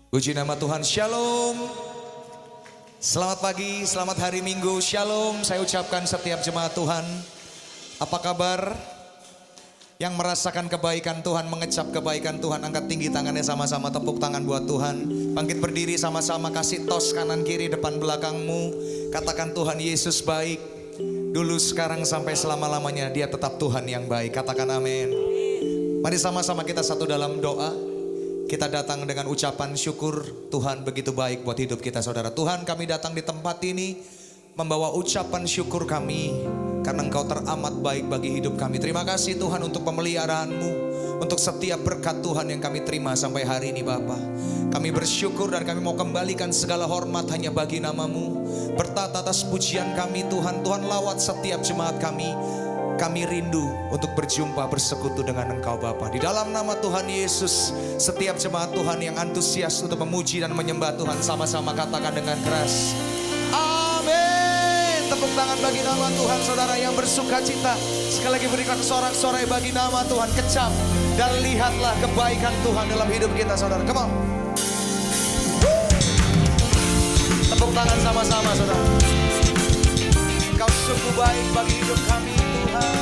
Puji nama Tuhan, Shalom. Selamat pagi, selamat hari Minggu, Shalom. Saya ucapkan setiap jemaat Tuhan. Apa kabar? Yang merasakan kebaikan Tuhan, mengecap kebaikan Tuhan, angkat tinggi tangannya sama-sama, tepuk tangan buat Tuhan. Bangkit berdiri sama-sama, kasih tos kanan kiri depan belakangmu. Katakan Tuhan Yesus baik. Dulu, sekarang, sampai selama-lamanya Dia tetap Tuhan yang baik. Katakan amin. Mari sama-sama kita satu dalam doa. Kita datang dengan ucapan syukur. Tuhan begitu baik buat hidup kita, saudara. Tuhan, kami datang di tempat ini membawa ucapan syukur kami karena Engkau teramat baik bagi hidup kami. Terima kasih Tuhan untuk pemeliharaan-Mu, untuk setiap berkat Tuhan yang kami terima sampai hari ini Bapa. Kami bersyukur dan kami mau kembalikan segala hormat hanya bagi nama-Mu. Bertata atas pujian kami Tuhan. Tuhan lawat setiap jemaat kami. Kami rindu untuk berjumpa bersekutu dengan Engkau Bapa. Di dalam nama Tuhan Yesus, setiap jemaat Tuhan yang antusias untuk memuji dan menyembah Tuhan, sama-sama katakan dengan keras, amin. Tepuk tangan bagi nama Tuhan, saudara yang bersuka cita. Sekali lagi berikan sorak-sorai bagi nama Tuhan. Kecap dan lihatlah kebaikan Tuhan dalam hidup kita, saudara. Come on. Tepuk tangan sama-sama, saudara. Engkau sungguh baik bagi hidup kami Tuhan.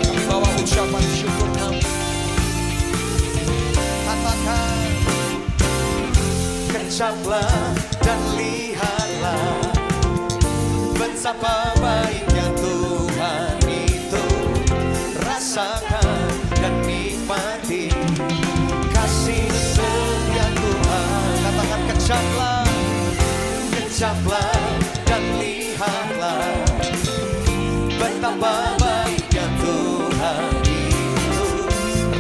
Kami bawa ucapan syukur kami. Katakan, kecaplah dan lihatlah betapa baiknya Tuhan itu. Rasakan dan nikmati kasih setia Tuhan. Katakan kecaplah, kecaplah dan lihatlah betapa baiknya Tuhan itu.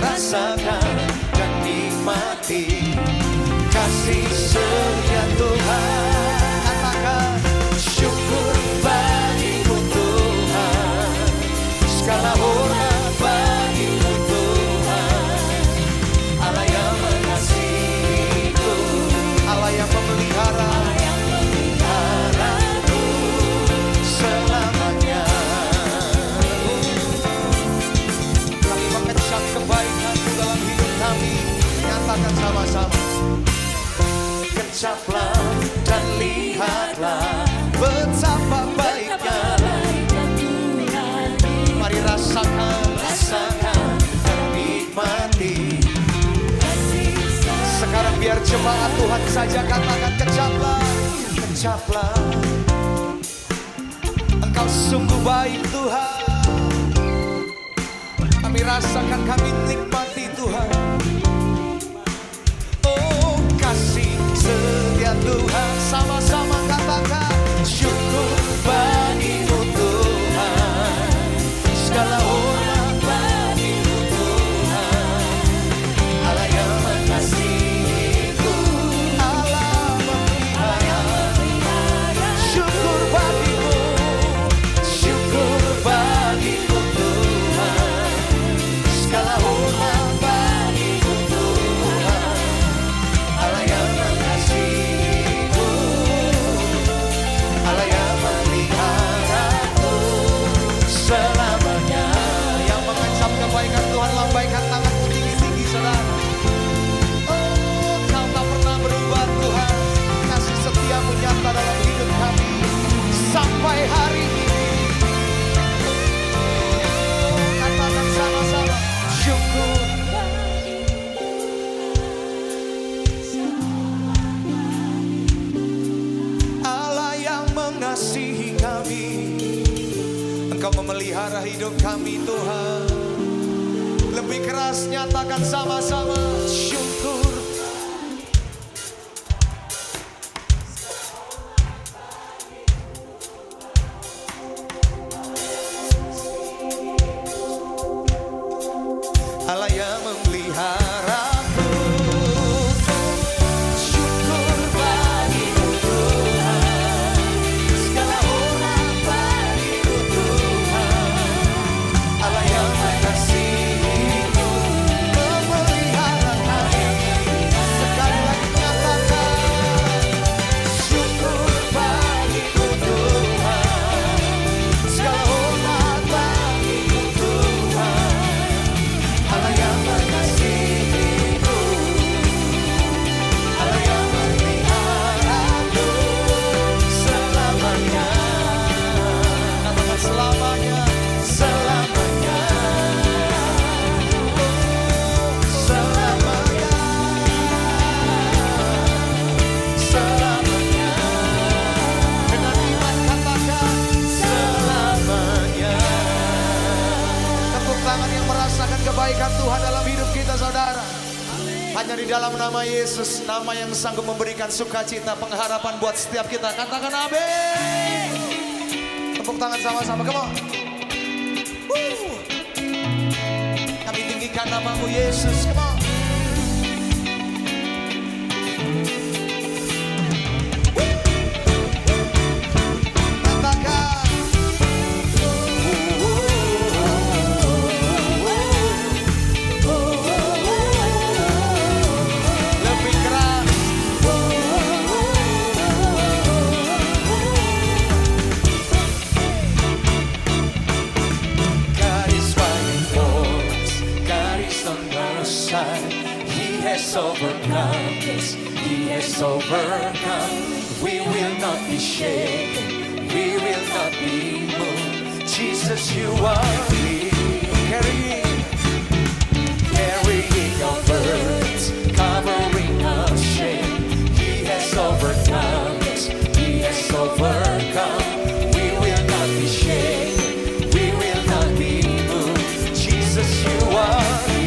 Rasakan dan nikmati kasih setia Tuhan. Katakan syukur bagimu Tuhan, segala hormat bagimu Tuhan. Allah yang mengasihiku, Allah yang memelihara selamanya. Kami mengecap kebaikan-Mu dalam hidup kami. Nyatakan sama-sama, kecaplah dan lihatlah betapa baiknya. Mari rasakan, rasakan dan nikmati. Sekarang biar jemaat Tuhan saja katakan kecaplah, kecaplah. Engkau sungguh baik Tuhan. Kami rasakan, kami nikmati Tuhan. Oh, kasih setia Tuhan. Sama-sama katakan syukur bagimu Tuhan, segala hormat bagimu Tuhan. Allah yang mengasihiku, Allah memelihara. Syukur bagimu, syukur bagimu Tuhan, segala hormat bagimu Tuhan. Allah yang mengasihiku, Allah yang memeliharaku selamanya. Yang mengecap kebaikan Tuhan, lambaikan tanganmu tinggi-tinggi, saudara. Oh, Kau tak pernah berubah Tuhan. Kasih setiamu nyata dalam hidup kami sampai hari ini. Oh, katakan sama-sama syukur. Allah yang mengasihi kami, Engkau memelihara hidup kami Tuhan. Lebih keras nyatakan sama-sama syukur. Allah yang memeliharaku. Syukur bagimu Tuhan, segala hormat bagimu Tuhan. Allah yang mengasihiku, memelihara kami. Hanya di dalam nama Yesus, nama yang sanggup memberikan sukacita, pengharapan buat setiap kita. Katakan amin. Tepuk tangan sama-sama, come on. Kami tinggikan namamu Yesus, come on. He has overcome, yes, He has overcome. We will not be shaken, we will not be moved. Jesus, you are here, carrying our burdens, covering our shame. He has overcome, yes, He has overcome. We will not be shaken, we will not be moved. Jesus, you are here.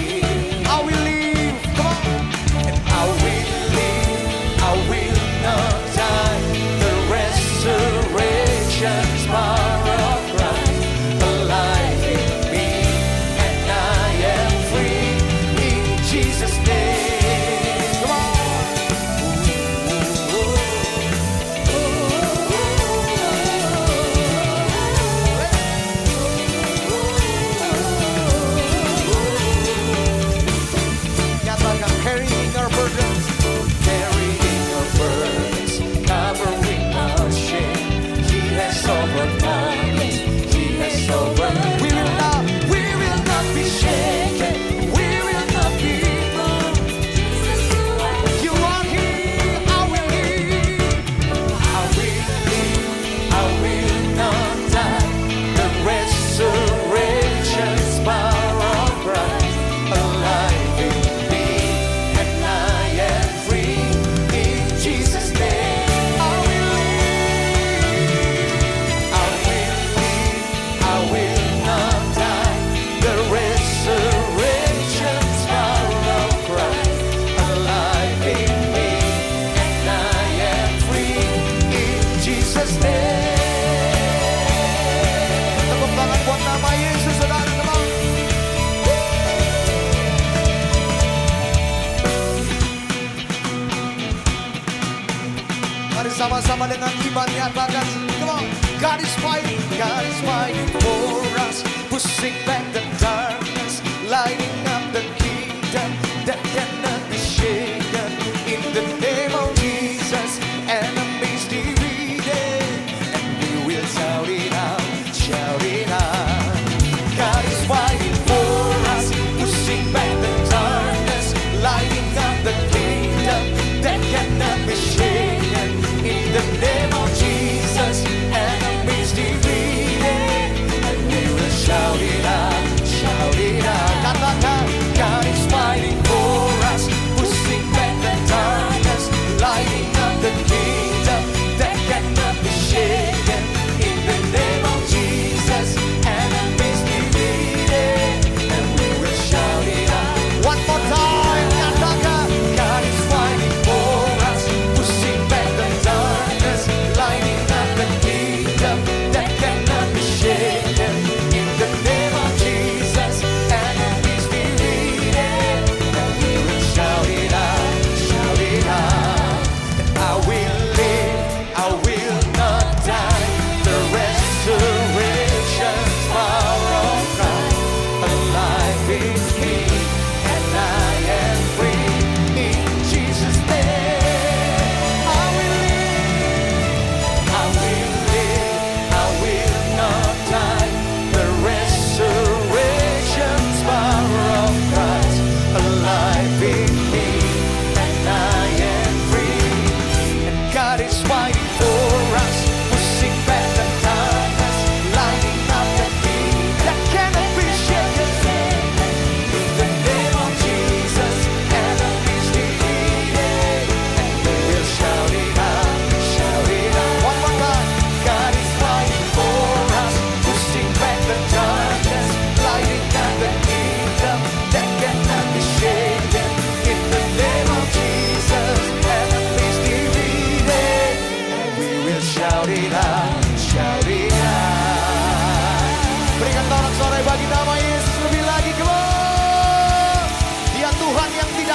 Sama-sama dengan iman nyatakan, come on. God is fighting for us, pushing back the darkness, lighting up the kingdom that cannot be shaken. In the name of Jesus, enemies defeated, and we will shout it out, shout it out. God is fighting for us, pushing back the darkness, lighting up the kingdom that cannot be shaken. In the name of Jesus, enemies defeated, and we will shout it out.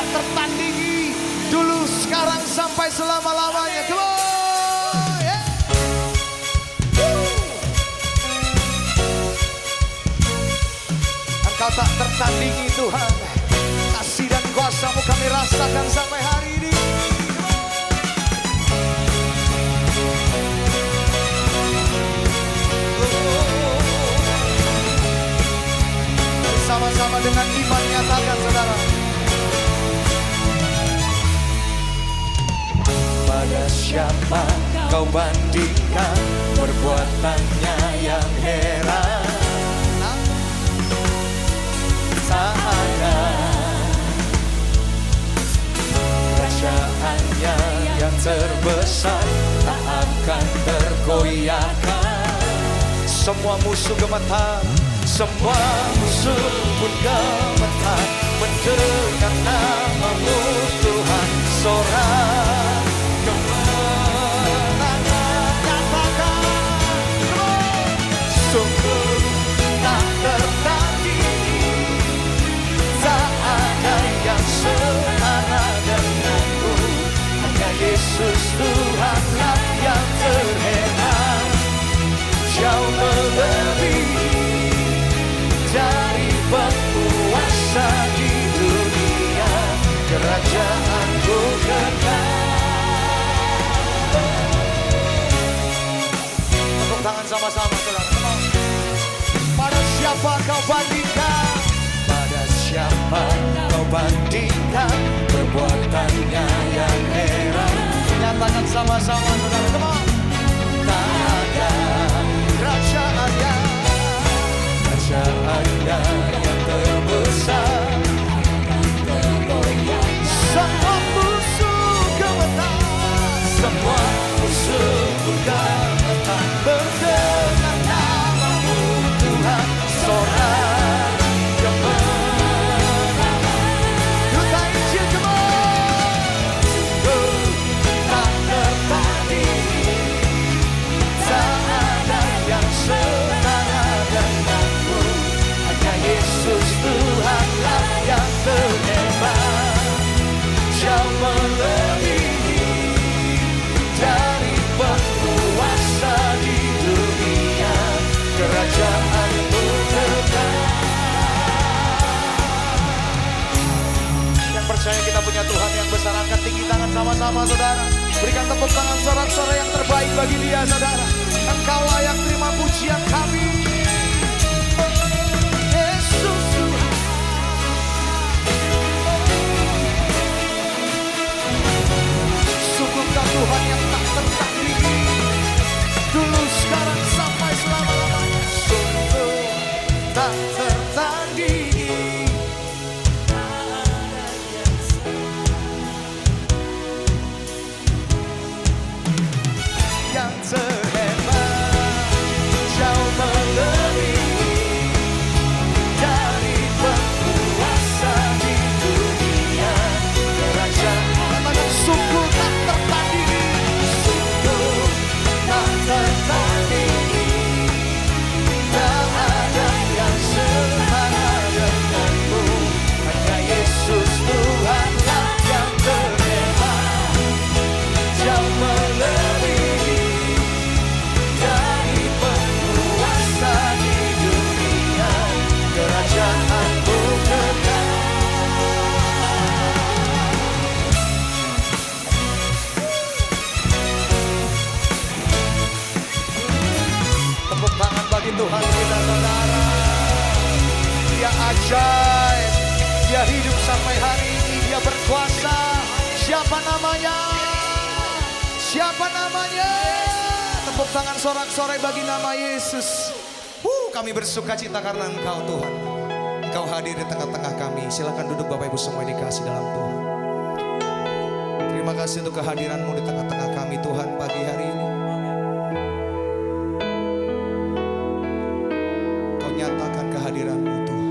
tak tertandingi, dulu, sekarang, sampai selama-lamanya. Come on, yeah. Engkau tak tertandingi Tuhan. Kasih dan kuasa-Mu kami rasakan sampai hari ini. Sama-sama dengan iman nyatakan saudara. Pada siapa kau bandingkan perbuatannya yang heran? Tak ada kerajaannya yang terbesar, tak akan tergoyahkan. Semua musuh gemetar, Semua musuh pun gemetar mendengar nama-Mu Tuhan. Sorak kemenangan nyatakan, sungguh tak tertandingi, tak ada yang setara denganmu. Hanya Yesus Tuhanlah yang terhebat, jauh melebihi dari penguasa di dunia. Kerajaan-Mu kekal. tepuk tangan sama-sama saudara. Come on. Pada siapa kau bandingkan? Pada siapa kau bandingkan perbuatannya yang heran? Nyatakan sama-sama saudara. Come on. Tak ada Kerajaannya, kerajaannya yang terbesar. semua musuh gemetar, Semua musuh pun gemetar mendengar nama-Mu Tuhan. Sorak kemenangan. duta Injil. Come on. Tak tertandingi, tak ada yang setara denganmu. Hanya Yesus Tuhanlah yang terhebat, jauh melebihi dari penguasa di dunia. Kerajaan-Mu kekal. Yang percaya kita punya Tuhan yang besar, angkat tinggi tangan sama-sama saudara. Berikan tepuk tangan sorak-sorai yang terbaik bagi Dia saudara. Engkau layak terima pujian kami. Yesus Tuhan. Sungguhkah Tuhan yang tak tertandingi, dulu, sekarang, sampai selama-lamanya. Sungguh tak tertandingi, Yang terhebat, jauh melebihi dari penguasa di dunia. Kerajaan sungguh tak tertandingi, sungguh tak tertandingi, tak ada yang setara denganmu. Hanya Yesus Tuhanlah yang terhebat, jauh melebihi dari penguasa di dunia. Kerajaan-Mu kekal. tepuk tangan bagi Tuhan kita saudara. Dia ajaib, Dia hidup sampai hari ini, Dia berkuasa. Siapa namanya? Siapa namanya? Tepuk tangan sorak-sorai bagi nama Yesus. Kami bersuka cita karena Engkau Tuhan. Engkau hadir di tengah-tengah kami. Silakan duduk Bapak Ibu semua yang dikasih dalam Tuhan. Terima kasih untuk kehadiran-Mu di tengah-tengah kami Tuhan pagi hari ini. Kau nyatakan kehadiran-Mu Tuhan.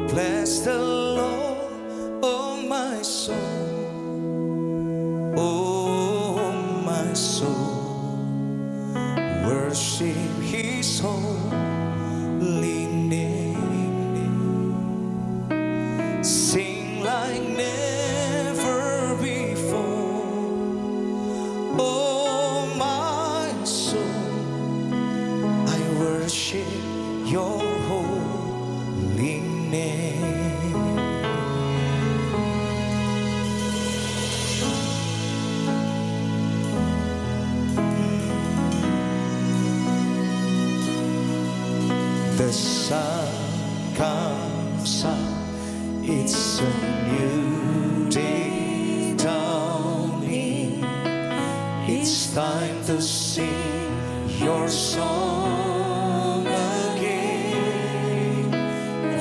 Bless the Lord, oh my soul, oh my soul. worship His holy name. Sing like never before. Oh my soul, I worship Your holy name. The sun comes up, it's a new day dawning. It's time to sing Your song again.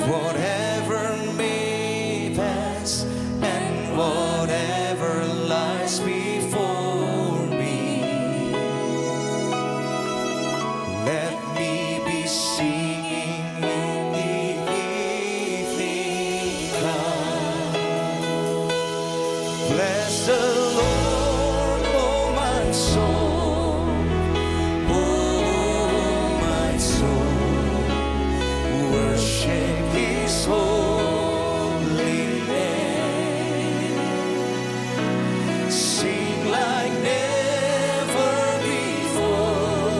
Whatever may pass and whatever lies before me, let me be singing in the evening cloud. Bless the Lord, oh my soul, oh my soul. Worship His holy name. Sing like never before.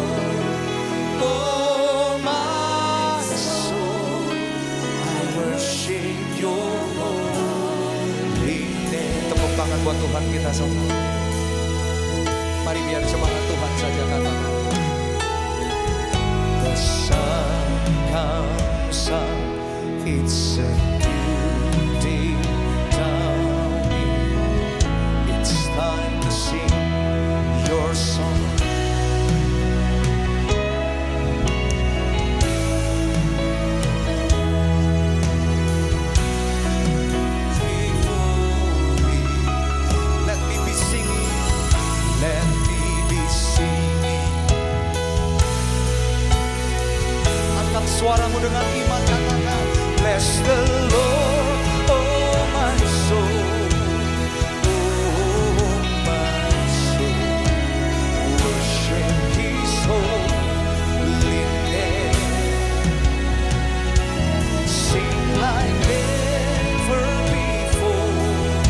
Oh my soul, I worship Your holy name. Tepuk tangan buat Tuhan kita semua. Mari biar semangat Tuhan saja katakan. The sun comes up, it's a new day dawning. It's time to sing Your song. Let me be singing, let me be singing. Angkat suaramu dengan iman, katakan, bless the Lord, oh my soul, oh my soul. Worship His holy name. Sing like never before.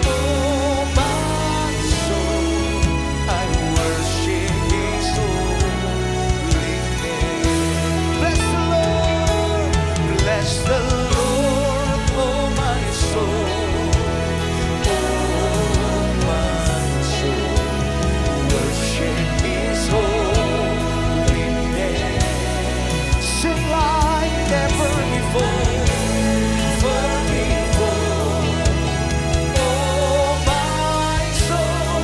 Oh my soul, I worship His holy name. Bless the Lord, oh my soul, oh my soul. Worship His holy name. Sing like never before, never before. Oh my soul,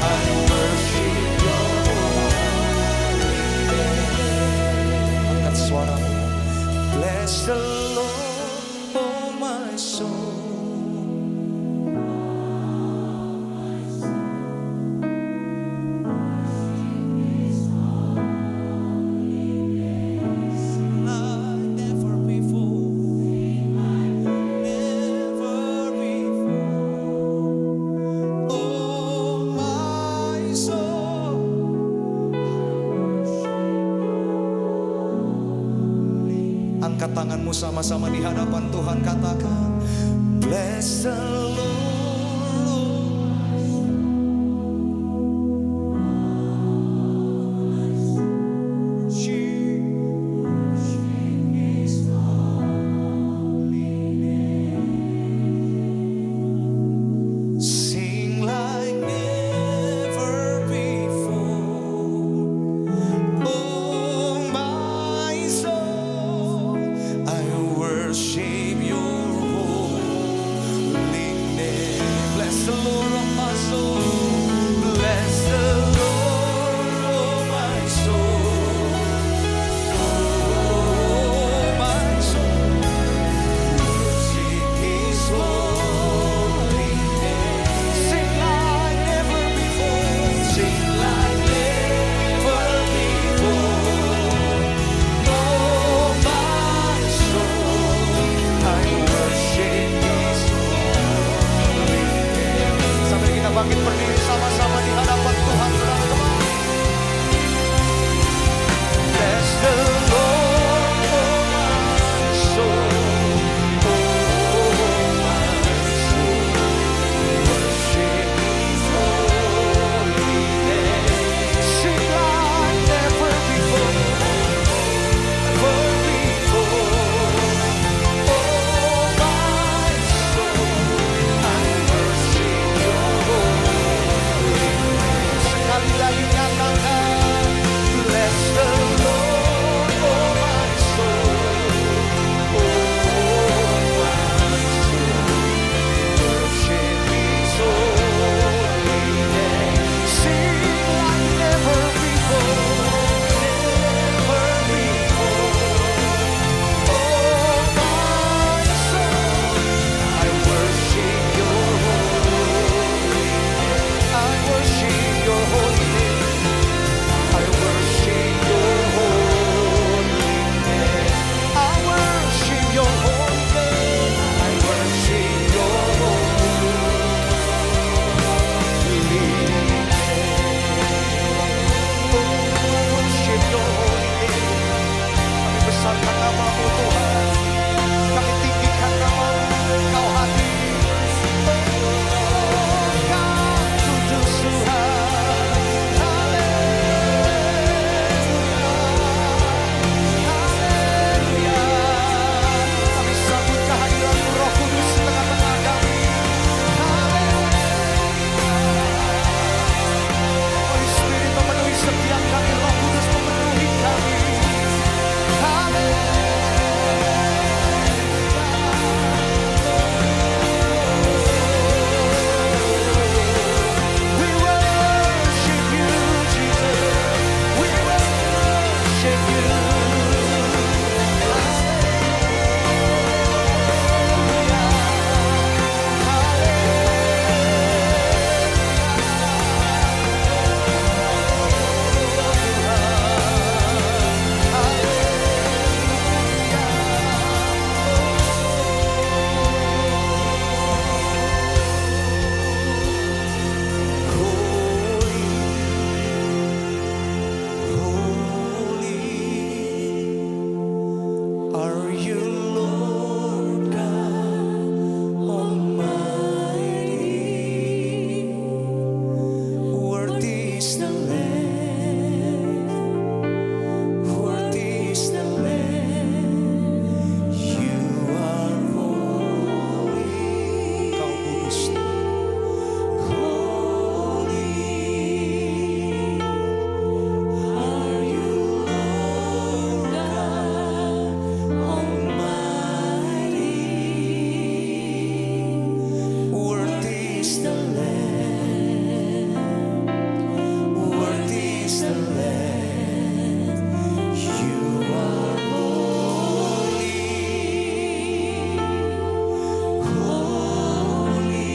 I worship Your holy name. Angkat suaramu. Bless the Lord, oh my soul. Like never before, never before. Oh my soul. Angkat tanganmu sama-sama di hadapan Tuhan, katakan, bless the Lord. Sing like never before. Oh my soul, I worship Your holy name. Bless the Lord, oh my soul. Bless the Lord, oh my soul. Oh my soul. Worship His holy name. Sing like never before. Sing like never before. Oh my soul, I worship His holy name. Sambil kita bangkit berdiri sama-sama di hadapan Tuhan, saudara-saudara. is the Lamb. Worthy is the Lamb. You are holy. Holy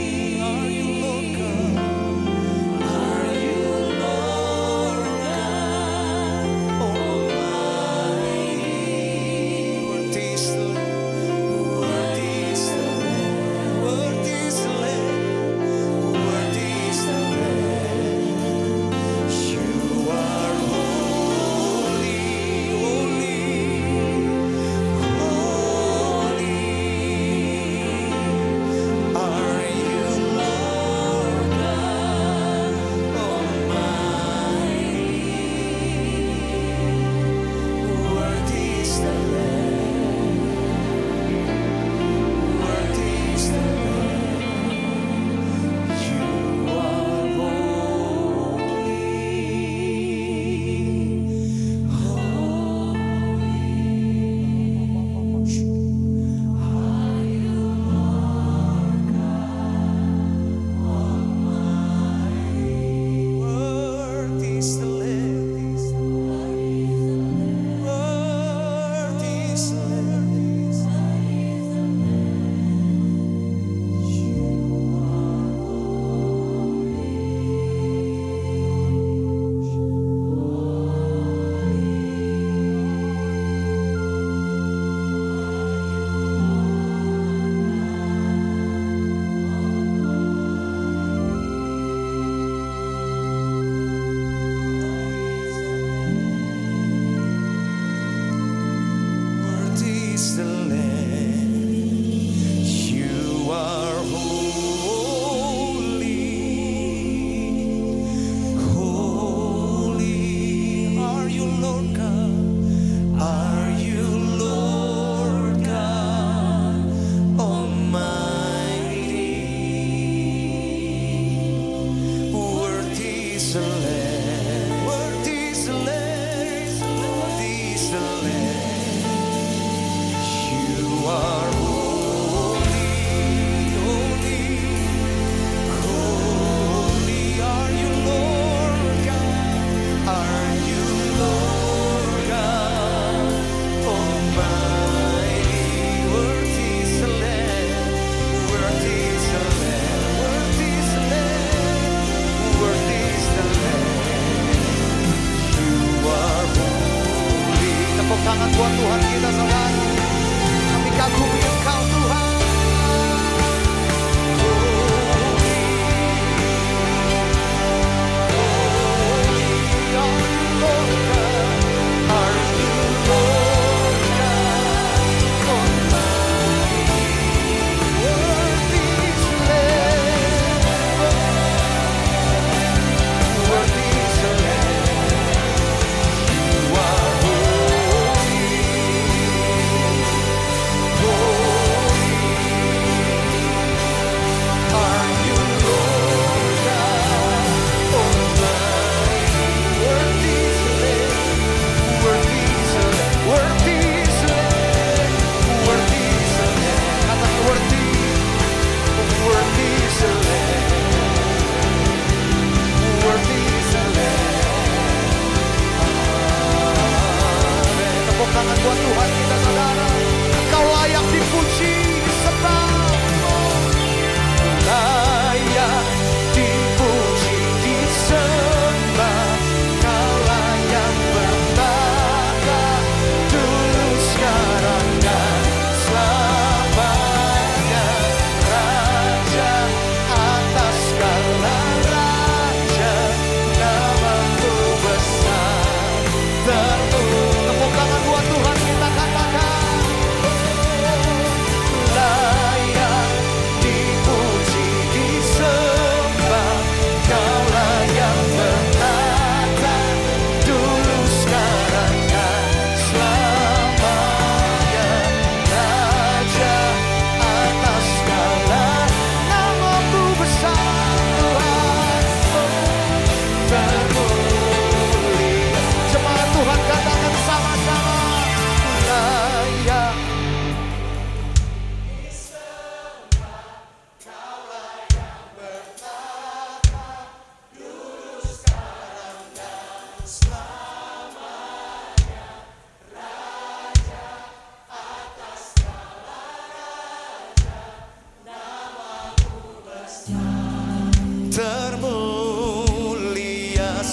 are you, Lord God. Are you, Lord God Almighty? Worthy is the Lamb. Worthy is the Lamb. Worthy is the Lamb.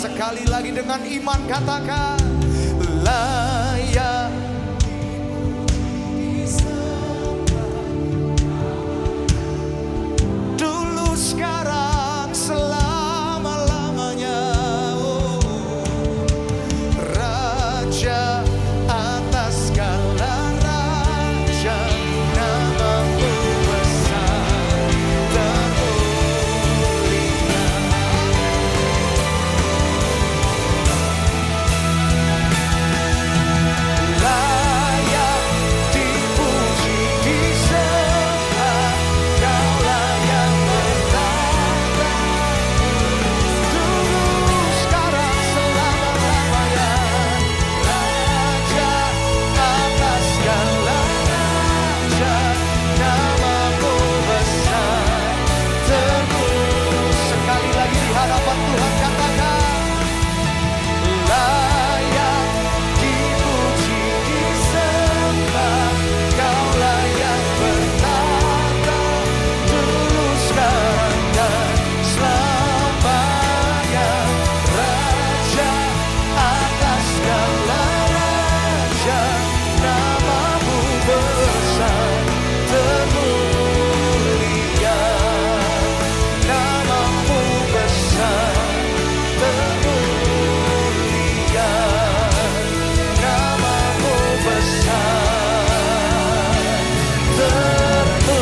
Sekali lagi dengan iman katakan layak. Dulu, sekarang, selama-lamanya. Oh, Raja atas segala raja, namamu besar termulia. Layak dipuji, disembah, Kaulah yang bertata. Dulu, sekarang, selama-lamanya. Raja atas segala raja, namamu besar termulia. Sekali lagi di hadapan Tuhan katakan layak dipuji, disembah, Kaulah yang bertata. Dulu, sekarang, dan selamanya. Raja atas segala raja, namamu besar termulia. Namamu besar termulia. Namamu besar termulia.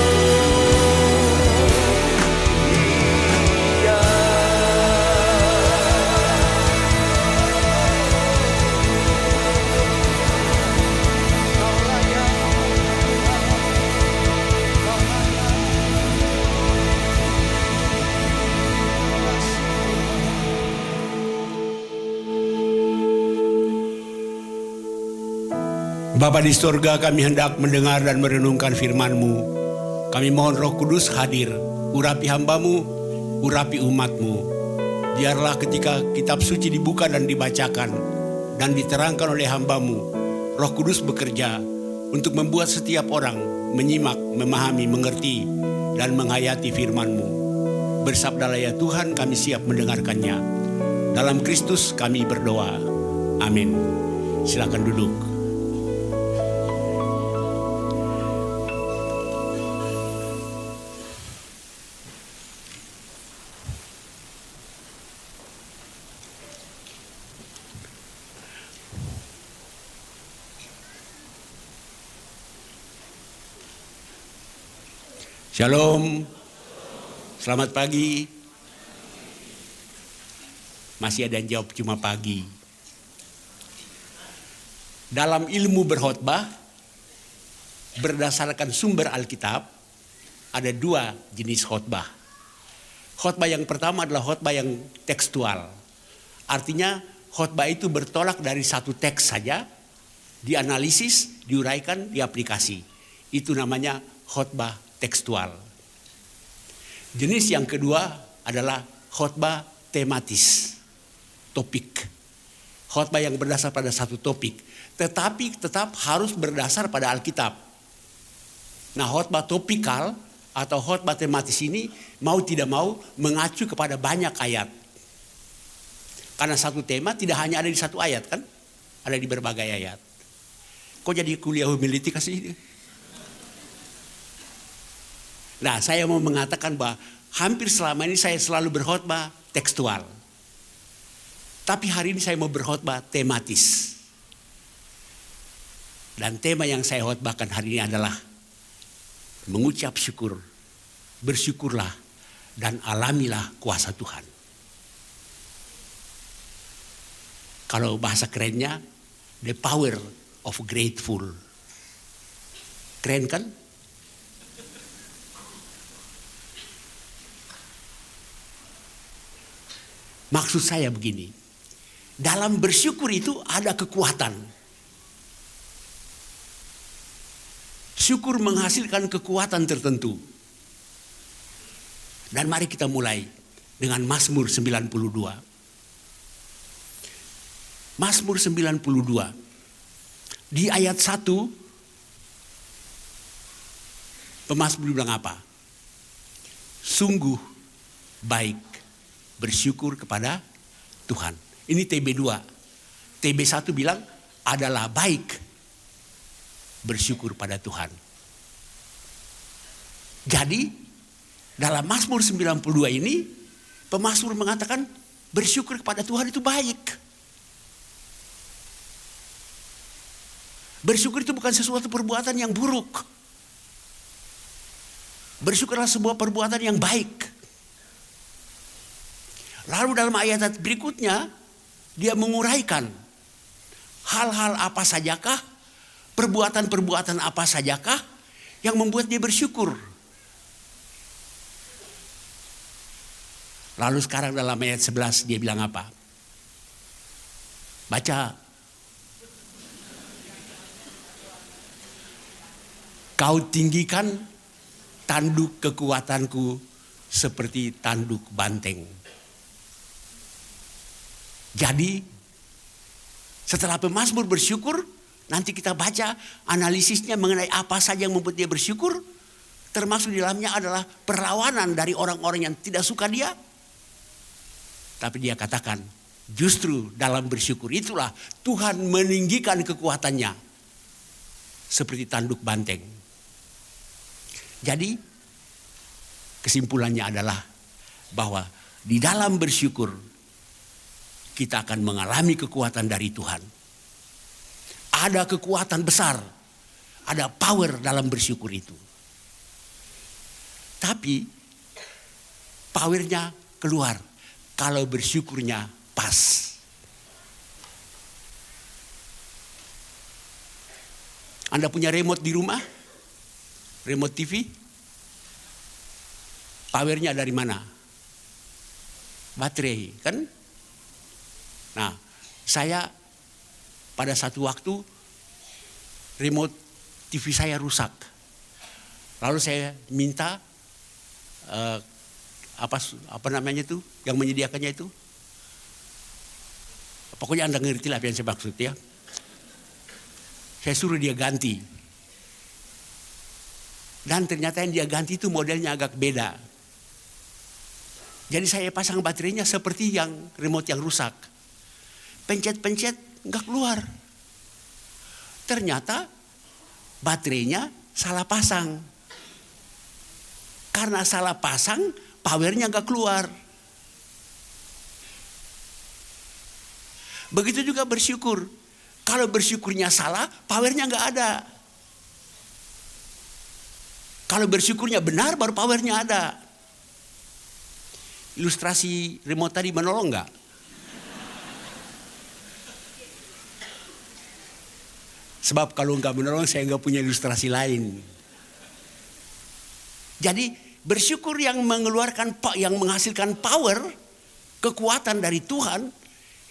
Kau layak, kau layak. Bapa di surga, kami hendak mendengar dan merenungkan firman-Mu. Kami mohon Roh Kudus hadir, urapi hamba-Mu, urapi umat-Mu. Biarlah ketika kitab suci dibuka dan dibacakan dan diterangkan oleh hamba-Mu, Roh Kudus bekerja untuk membuat setiap orang menyimak, memahami, mengerti, dan menghayati firman-Mu. Bersabdalah ya Tuhan, kami siap mendengarkannya. Dalam Kristus kami berdoa. Amin. Silakan duduk. Shalom. Selamat pagi. Masih ada yang jawab cuma pagi. Dalam ilmu berkhotbah, berdasarkan sumber Alkitab, ada dua jenis khotbah. Khotbah yang pertama adalah khotbah yang tekstual. Artinya khotbah itu bertolak dari satu teks saja, dianalisis, diuraikan, diaplikasi. Itu namanya khotbah tekstual. Jenis yang kedua adalah khotbah tematis, topik. Khotbah yang berdasar pada satu topik, tetapi tetap harus berdasar pada Alkitab. Nah, khotbah topikal atau khotbah tematis ini mau tidak mau mengacu kepada banyak ayat. Karena satu tema tidak hanya ada di satu ayat kan, ada di berbagai ayat. Kok jadi kuliah homiletika sih? Nah, saya mau mengatakan bahwa hampir selama ini saya selalu berkhotbah tekstual. Tapi hari ini saya mau berkhotbah tematis. Dan tema yang saya khotbahkan hari ini adalah mengucap syukur, bersyukurlah dan alamilah kuasa Tuhan. Kalau bahasa kerennya, the power of grateful. Keren kan? Maksud saya begini, dalam bersyukur itu ada kekuatan. Syukur menghasilkan kekuatan tertentu. Dan mari kita mulai dengan Mazmur 92. Mazmur 92. Di ayat 1, pemazmur bilang apa? Sungguh baik bersyukur kepada Tuhan. Ini TB2. TB1 bilang adalah baik bersyukur pada Tuhan. Jadi dalam Mazmur 92 ini pemazmur mengatakan bersyukur kepada Tuhan itu baik. Bersyukur itu bukan sesuatu perbuatan yang buruk. Bersyukur adalah sebuah perbuatan yang baik. Lalu dalam ayat berikutnya dia menguraikan hal-hal apa sajakah, perbuatan-perbuatan apa sajakah yang membuat dia bersyukur. Lalu sekarang dalam ayat 11 dia bilang apa? Baca. Kau tinggikan tanduk kekuatanku seperti tanduk banteng. Jadi setelah pemazmur bersyukur, nanti kita baca analisisnya mengenai apa saja yang membuat dia bersyukur. Termasuk di dalamnya adalah perlawanan dari orang-orang yang tidak suka dia. Tapi dia katakan justru dalam bersyukur itulah Tuhan meninggikan kekuatannya seperti tanduk banteng. Jadi kesimpulannya adalah bahwa di dalam bersyukur kita akan mengalami kekuatan dari Tuhan. Ada kekuatan besar, ada power dalam bersyukur itu. Tapi powernya keluar kalau bersyukurnya pas. Anda punya remote di rumah? Remote TV? Powernya dari mana? Baterai, kan? Nah, saya pada satu waktu remote TV saya rusak. Lalu saya minta apa namanya itu, yang menyediakannya itu. Pokoknya Anda ngerti lah apa yang saya maksud ya. Saya suruh dia ganti. Dan ternyata yang dia ganti itu modelnya agak beda. Jadi saya pasang baterainya seperti yang remote yang rusak. Pencet-pencet nggak keluar. Ternyata baterainya salah pasang. Karena salah pasang, powernya nggak keluar. Begitu juga bersyukur. Kalau bersyukurnya salah, powernya nggak ada. Kalau bersyukurnya benar, baru powernya ada. Ilustrasi remote tadi menolong nggak? Sebab kalau nggak menolong, saya nggak punya ilustrasi lain. Jadi bersyukur yang menghasilkan power, kekuatan dari Tuhan,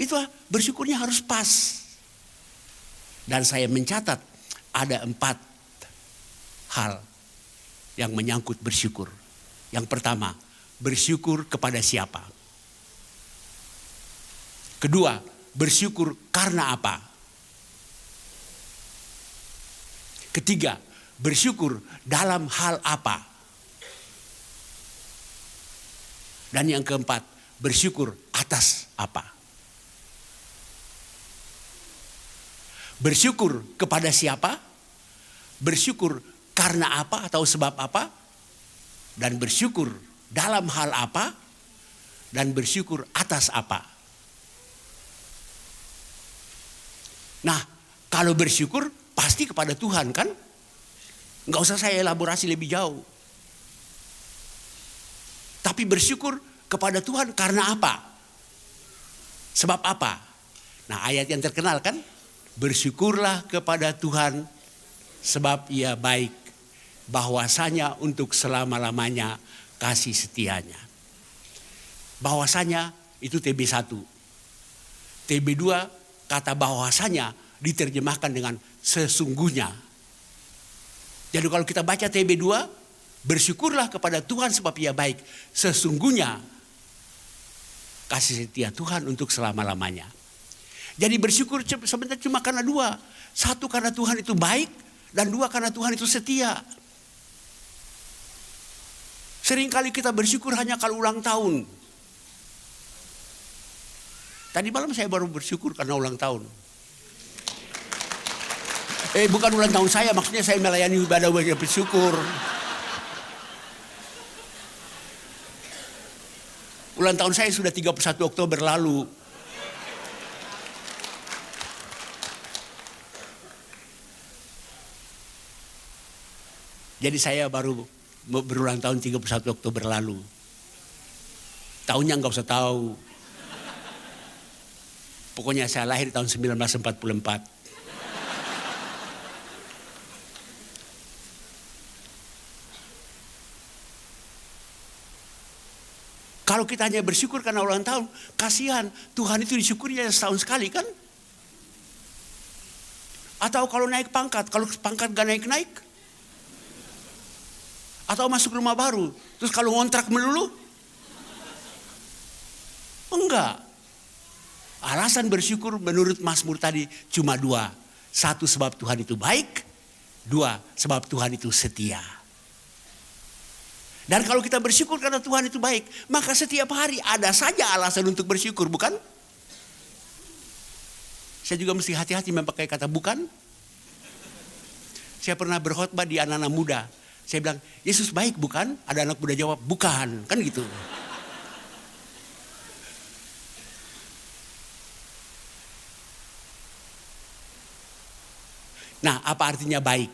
itu bersyukurnya harus pas. Dan saya mencatat ada 4 hal yang menyangkut bersyukur. Yang pertama, bersyukur kepada siapa? Kedua, bersyukur karena apa? Ketiga, bersyukur dalam hal apa? Dan yang keempat, bersyukur atas apa? Bersyukur kepada siapa? Bersyukur karena apa atau sebab apa? Dan bersyukur dalam hal apa? Dan bersyukur atas apa? Nah, kalau bersyukur pasti kepada Tuhan kan? Nggak usah saya elaborasi lebih jauh. Tapi bersyukur kepada Tuhan karena apa? Sebab apa? Nah, ayat yang terkenal kan? Bersyukurlah kepada Tuhan sebab Ia baik, bahwasanya untuk selama-lamanya kasih setianya. Bahwasanya itu TB1. TB2 kata bahwasanya diterjemahkan dengan sesungguhnya. Jadi kalau kita baca TB2, bersyukurlah kepada Tuhan sebab Ia baik, sesungguhnya kasih setia Tuhan untuk selama-lamanya. Jadi bersyukur sebenarnya cuma karena 2. 1 karena Tuhan itu baik, dan 2 karena Tuhan itu setia. Seringkali kita bersyukur hanya kalau ulang tahun. Tadi malam saya baru bersyukur karena ulang tahun. Bukan ulang tahun saya, maksudnya saya melayani ibadah bersyukur. Ulang tahun saya sudah 31 Oktober lalu. Jadi saya baru berulang tahun 31 Oktober lalu. Tahunnya nggak usah tahu. Pokoknya saya lahir tahun 1944. Kalau kita hanya bersyukur karena ulang tahun, kasihan. Tuhan itu disyukurinya setahun sekali kan? Atau kalau naik pangkat, kalau pangkat gak naik-naik? Atau masuk rumah baru, terus kalau ngontrak melulu? Enggak. Alasan bersyukur menurut Mazmur tadi cuma dua. Satu, sebab Tuhan itu baik. Dua, sebab Tuhan itu setia. Dan kalau kita bersyukur karena Tuhan itu baik, maka setiap hari ada saja alasan untuk bersyukur, bukan? Saya juga mesti hati-hati memakai kata bukan. Saya pernah berkhotbah di anak-anak muda. Saya bilang, Yesus baik bukan? Ada anak muda jawab, bukan. Kan gitu. Nah, apa artinya baik?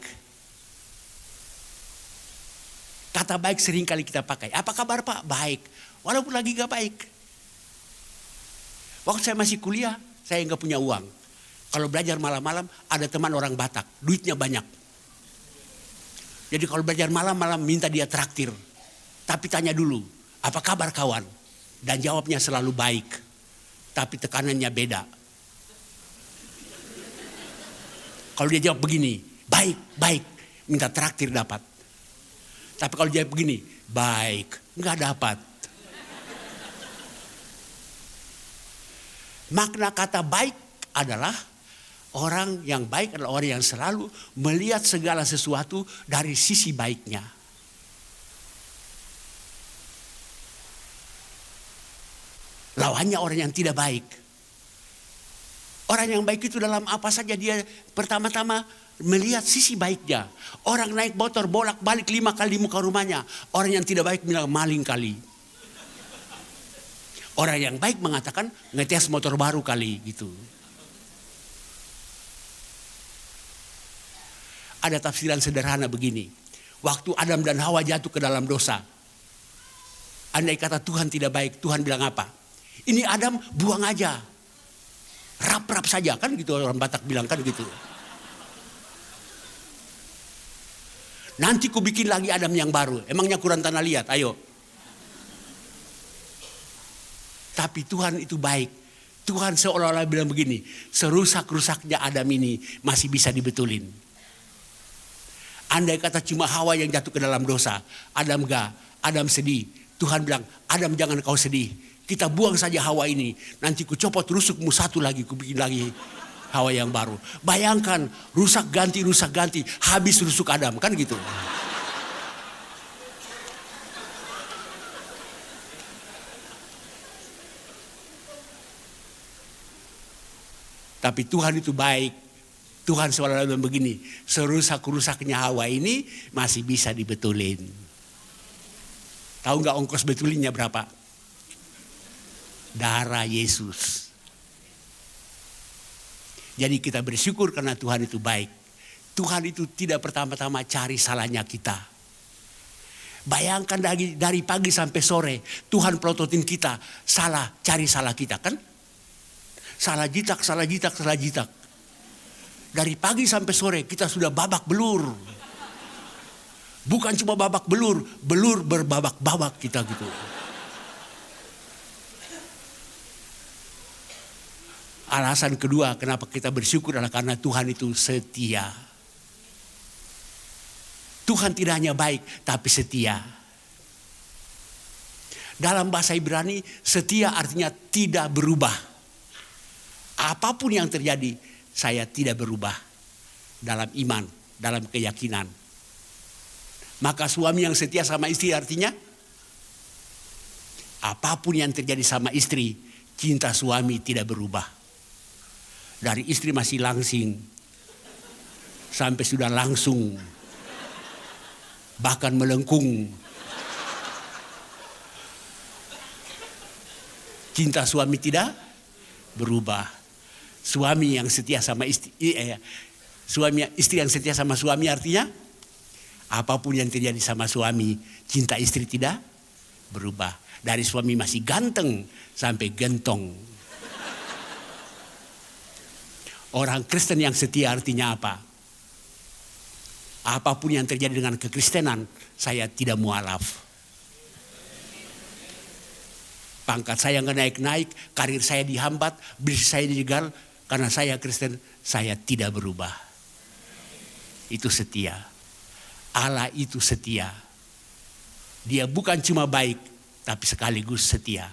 Kata baik sering kali kita pakai. Apa kabar Pak? Baik. Walaupun lagi gak baik. Waktu saya masih kuliah, saya gak punya uang. Kalau belajar malam-malam, ada teman orang Batak. Duitnya banyak. Jadi kalau belajar malam-malam minta dia traktir. Tapi tanya dulu, apa kabar kawan? Dan jawabnya selalu baik. Tapi tekanannya beda. Kalau dia jawab begini, baik, baik. Minta traktir dapat. Tapi kalau dia begini, baik, nggak dapat. Makna kata baik adalah orang yang baik adalah orang yang selalu melihat segala sesuatu dari sisi baiknya. Lawannya orang yang tidak baik. Orang yang baik itu dalam apa saja dia pertama-tama melihat sisi baiknya. Orang naik motor bolak-balik 5 kali di muka rumahnya. Orang yang tidak baik bilang maling kali. Orang yang baik mengatakan ngetes motor baru kali gitu. Ada tafsiran sederhana begini. Waktu Adam dan Hawa jatuh ke dalam dosa. Andai kata Tuhan tidak baik, Tuhan bilang apa? Ini Adam buang aja. Rap-rap saja kan gitu orang Batak bilang kan gitu. Nanti ku bikin lagi Adam yang baru. Emangnya kurang tanah liat? Ayo. Tapi Tuhan itu baik. Tuhan seolah-olah bilang begini. Serusak-rusaknya Adam ini masih bisa dibetulin. Andai kata cuma Hawa yang jatuh ke dalam dosa. Adam enggak. Adam sedih. Tuhan bilang, Adam jangan kau sedih. Kita buang saja Hawa ini. Nanti ku copot rusukmu satu lagi. Ku bikin lagi Hawa yang baru. Bayangkan rusak ganti. Habis rusuk Adam. Kan gitu. Tapi Tuhan itu baik. Tuhan seolah-olah begini. Serusak-rusaknya Hawa ini masih bisa dibetulin. Tahu nggak ongkos betulinnya berapa? Darah Yesus. Jadi kita bersyukur karena Tuhan itu baik. Tuhan itu tidak pertama-tama cari salahnya kita. Bayangkan dari pagi sampai sore Tuhan pelototin kita salah, cari salah kita kan? Salah jitak. Dari pagi sampai sore kita sudah babak belur. Bukan cuma babak belur berbabak-babak kita gitu. Alasan kedua kenapa kita bersyukur adalah karena Tuhan itu setia. Tuhan tidak hanya baik tapi setia. Dalam bahasa Ibrani setia artinya tidak berubah. Apapun yang terjadi saya tidak berubah. Dalam iman, dalam keyakinan. Maka suami yang setia sama istri artinya apapun yang terjadi sama istri cinta suami tidak berubah. Dari istri masih langsing, sampai sudah langsung, bahkan melengkung. Cinta suami tidak berubah. Suami yang setia sama istri, istri yang setia sama suami artinya apapun yang terjadi sama suami, cinta istri tidak berubah. Dari suami masih ganteng sampai gentong. Orang Kristen yang setia artinya apa? Apapun yang terjadi dengan kekristenan, saya tidak mualaf. Pangkat saya nggak naik-naik, karir saya dihambat, bisnis saya dijegal, karena saya Kristen, saya tidak berubah. Itu setia. Allah itu setia. Dia bukan cuma baik, tapi sekaligus setia.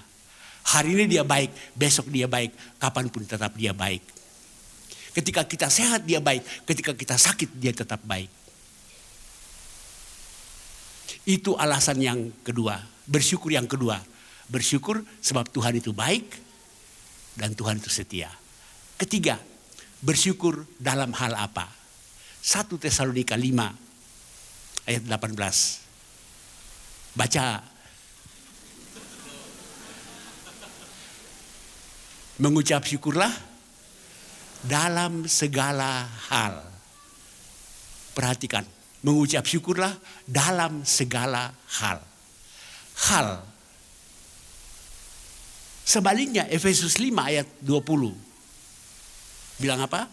Hari ini dia baik, besok dia baik, kapanpun tetap dia baik. Ketika kita sehat dia baik, ketika kita sakit dia tetap baik. Itu alasan yang kedua, bersyukur yang kedua. Bersyukur sebab Tuhan itu baik dan Tuhan itu setia. Ketiga, bersyukur dalam hal apa? 1 Tesalonika 5 ayat 18. Baca. Mengucap syukurlah dalam segala hal. Perhatikan, mengucap syukurlah dalam segala hal. Hal. Sebaliknya Efesus 5 ayat 20. Bilang apa?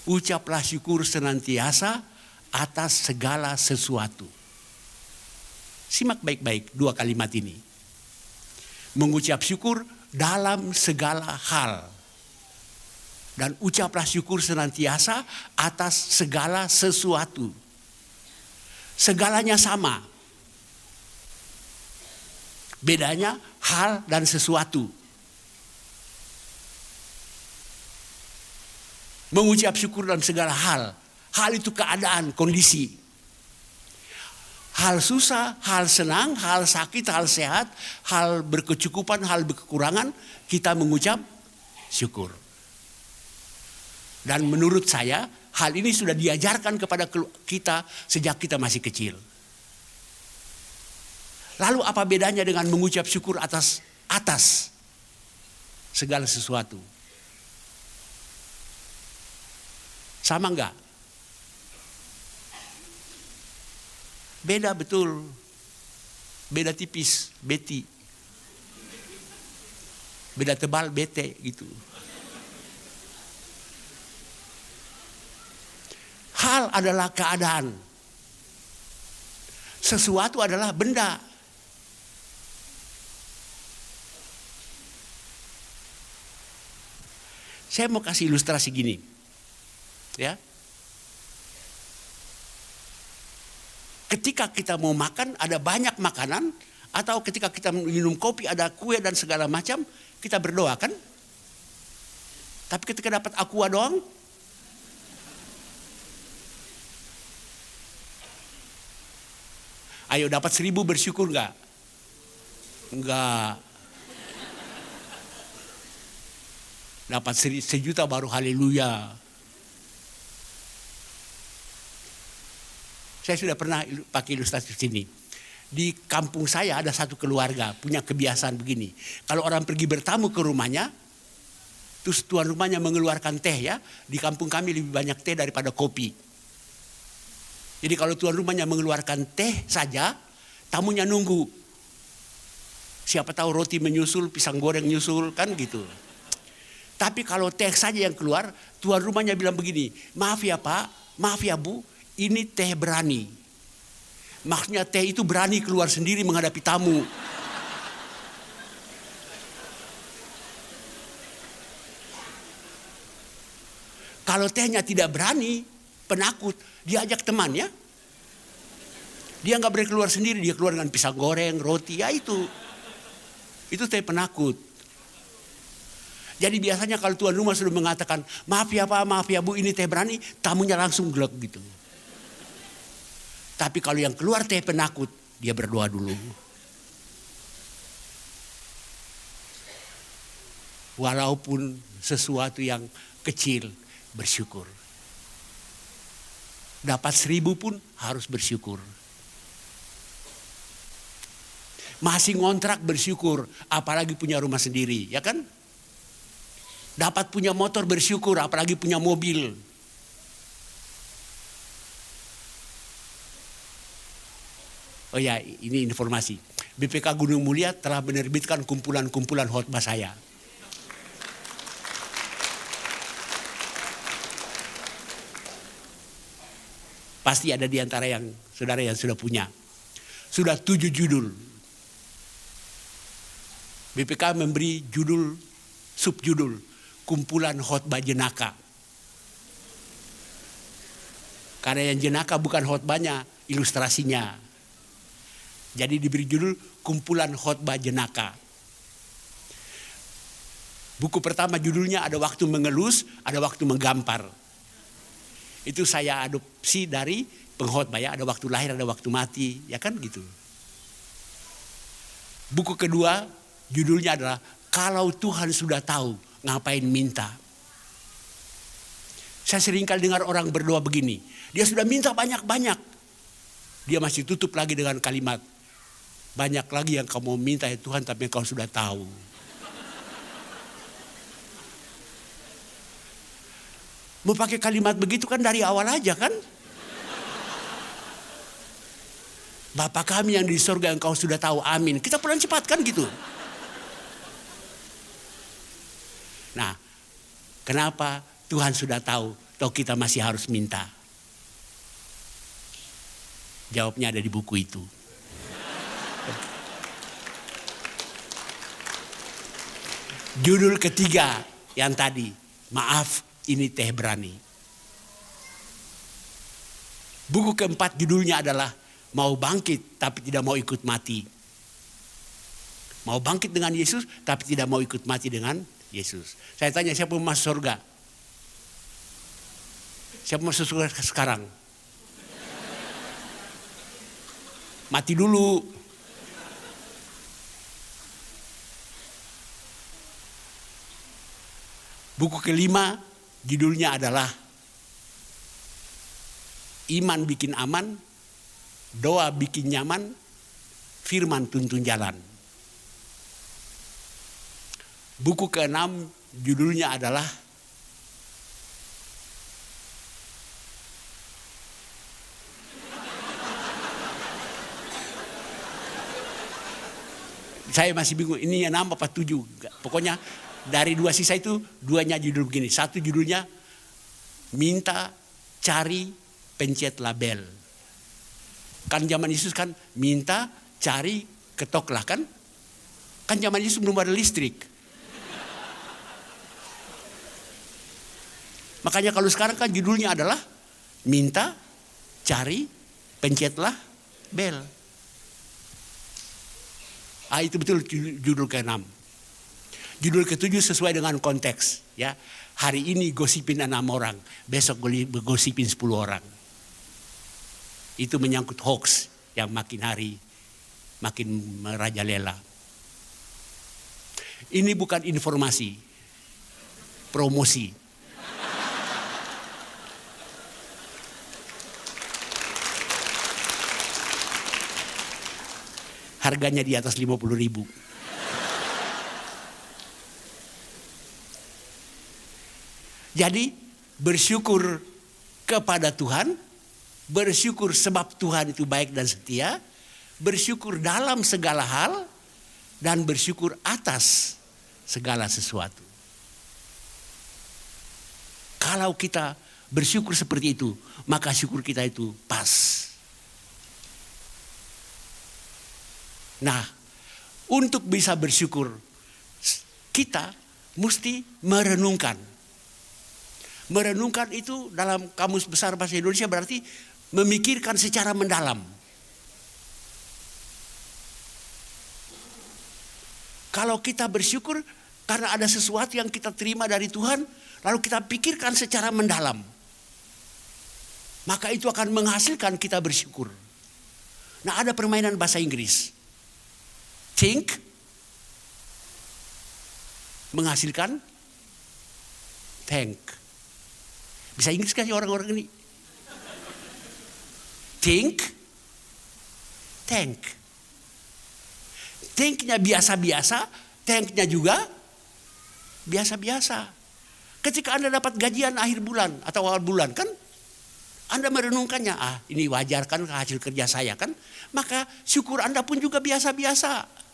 Ucaplah syukur senantiasa atas segala sesuatu. Simak baik-baik dua kalimat ini. Mengucap syukur dalam segala hal. Dan ucaplah syukur senantiasa atas segala sesuatu. Segalanya sama. Bedanya hal dan sesuatu. Mengucap syukur dalam segala hal. Hal itu keadaan, kondisi. Hal susah, hal senang, hal sakit, hal sehat, hal berkecukupan, hal berkekurangan, kita mengucap syukur. Dan menurut saya, hal ini sudah diajarkan kepada kita sejak kita masih kecil. Lalu apa bedanya dengan mengucap syukur atas segala sesuatu? Sama enggak? Beda betul. Beda tipis, beti. Beda tebal, bete gitu. Hal adalah keadaan. Sesuatu adalah benda. Saya mau kasih ilustrasi gini. Ya. Ketika kita mau makan ada banyak makanan, atau ketika kita minum kopi ada kue dan segala macam, kita berdoa kan? Tapi ketika dapat aqua doang, ayo dapat 1000 bersyukur enggak? Enggak. Dapat 1.000.000 baru haleluya. Saya sudah pernah pakai ilustrasi sini. Di kampung saya ada satu keluarga punya kebiasaan begini. Kalau orang pergi bertamu ke rumahnya, terus tuan rumahnya mengeluarkan teh ya. Di kampung kami lebih banyak teh daripada kopi. Jadi kalau tuan rumahnya mengeluarkan teh saja, tamunya nunggu. Siapa tahu roti menyusul, pisang goreng nyusul, kan gitu. Tapi kalau teh saja yang keluar, tuan rumahnya bilang begini, maaf ya Pak, maaf ya Bu, ini teh berani. Maksudnya teh itu berani keluar sendiri menghadapi tamu. Kalau tehnya tidak berani, penakut, dia ajak temannya. Dia nggak boleh keluar sendiri, dia keluar dengan pisang goreng, roti, ya itu. Itu teh penakut. Jadi biasanya kalau tuan rumah sudah mengatakan, maaf ya Pak, maaf ya Bu, ini teh berani, tamunya langsung gelek gitu. Tapi kalau yang keluar teh penakut, dia berdoa dulu. Walaupun sesuatu yang kecil, bersyukur. Dapat 1000 pun harus bersyukur. Masih ngontrak bersyukur, apalagi punya rumah sendiri, ya kan? Dapat punya motor bersyukur, apalagi punya mobil. Oh ya, ini informasi. BPK Gunung Mulia telah menerbitkan kumpulan-kumpulan khotbah saya. Pasti ada di antara yang saudara yang sudah punya. Sudah 7 judul. BPK memberi judul, subjudul, kumpulan khotbah jenaka. Karena yang jenaka bukan khotbahnya, ilustrasinya. Jadi diberi judul kumpulan khotbah jenaka. Buku pertama judulnya Ada Waktu Mengelus, Ada Waktu Menggampar. Itu saya adopsi dari pengkhotbah ya, ada waktu lahir, ada waktu mati, ya kan gitu. Buku kedua judulnya adalah Kalau Tuhan Sudah Tahu Ngapain Minta. Saya seringkali dengar orang berdoa begini, dia sudah minta banyak-banyak, dia masih tutup lagi dengan kalimat, banyak lagi yang kamu minta ya Tuhan, tapi kau sudah tahu. Mau pakai kalimat begitu kan dari awal aja kan? Bapa kami yang di surga yang kau sudah tahu, amin. Kita pulang cepat kan gitu. Nah, kenapa Tuhan sudah tahu, toh kita masih harus minta? Jawabnya ada di buku itu. Judul ketiga yang tadi, maaf. Ini teh berani. Buku keempat judulnya adalah Mau Bangkit tapi tidak mau ikut mati. Mau bangkit dengan Yesus tapi tidak mau ikut mati dengan Yesus. Saya tanya, siapa mau masuk surga? Siapa mau masuk surga sekarang? Mati dulu. Buku kelima judulnya adalah Iman Bikin Aman, Doa Bikin Nyaman, Firman Tuntun Jalan. Buku keenam judulnya adalah saya masih bingung ini 6 apa 7. Pokoknya dari 2 sisa itu 2-nya judul begini. Satu judulnya Minta, Cari, Pencet Label. Kan zaman Yesus kan minta, cari, ketoklah kan. Kan zaman Yesus belum ada listrik. Makanya kalau sekarang kan judulnya adalah minta, cari, pencetlah bel. Itu betul judul ke-6. Judul ke-7 sesuai dengan konteks ya. Hari ini gosipin 6 orang, besok gosipin 10 orang. Itu menyangkut hoax yang makin hari makin merajalela. Ini bukan informasi, promosi. Harganya di atas 50.000. Jadi bersyukur kepada Tuhan, bersyukur sebab Tuhan itu baik dan setia, bersyukur dalam segala hal, dan bersyukur atas segala sesuatu. Kalau kita bersyukur seperti itu, maka syukur kita itu pas. Nah, untuk bisa bersyukur, kita mesti merenungkan. Merenungkan itu dalam Kamus Besar Bahasa Indonesia berarti memikirkan secara mendalam. Kalau kita bersyukur karena ada sesuatu yang kita terima dari Tuhan, lalu kita pikirkan secara mendalam, maka itu akan menghasilkan kita bersyukur. Nah, ada permainan bahasa Inggris. Think, menghasilkan thank. Bisa Inggris kan orang-orang ini? Think, thank. Thanknya biasa-biasa, thanknya juga biasa-biasa. Ketika Anda dapat gajian akhir bulan atau awal bulan kan, Anda merenungkannya, ini wajar kan hasil kerja saya kan, maka syukur Anda pun juga biasa-biasa.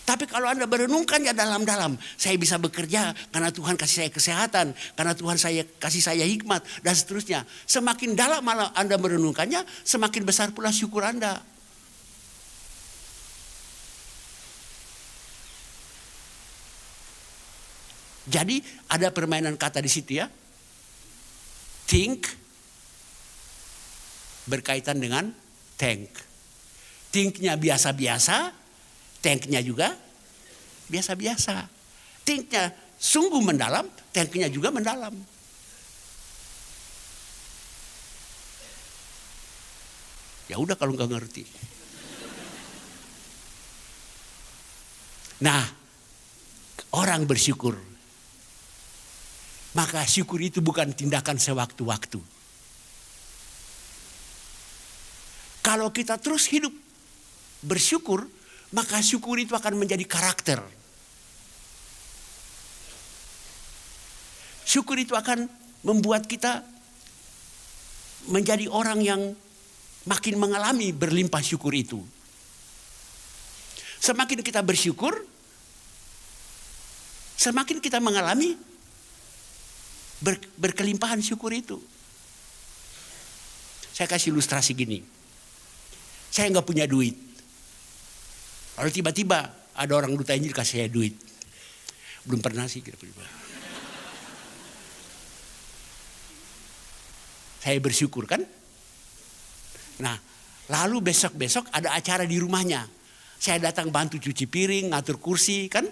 Tapi kalau Anda merenungkannya dalam-dalam, saya bisa bekerja karena Tuhan kasih saya kesehatan, karena Tuhan kasih saya hikmat, dan seterusnya. Semakin dalam Anda merenungkannya, semakin besar pula syukur Anda. Jadi ada permainan kata di situ ya. Think berkaitan dengan thank. Thinknya biasa-biasa, thanknya juga biasa-biasa. Thinknya sungguh mendalam, thanknya juga mendalam. Ya udah kalau nggak ngerti. Nah, orang bersyukur, maka syukur itu bukan tindakan sewaktu-waktu. Kalau kita terus hidup bersyukur, maka syukur itu akan menjadi karakter. Syukur itu akan membuat kita menjadi orang yang makin mengalami berlimpah syukur itu. Semakin kita bersyukur, semakin kita mengalami berkelimpahan syukur itu. Saya kasih ilustrasi gini. Saya nggak punya duit. Lalu tiba-tiba ada orang duta Injil kasih saya duit. Belum pernah sih kira-kira. Saya bersyukur kan. Nah, lalu besok-besok ada acara di rumahnya. Saya datang bantu cuci piring, ngatur kursi kan.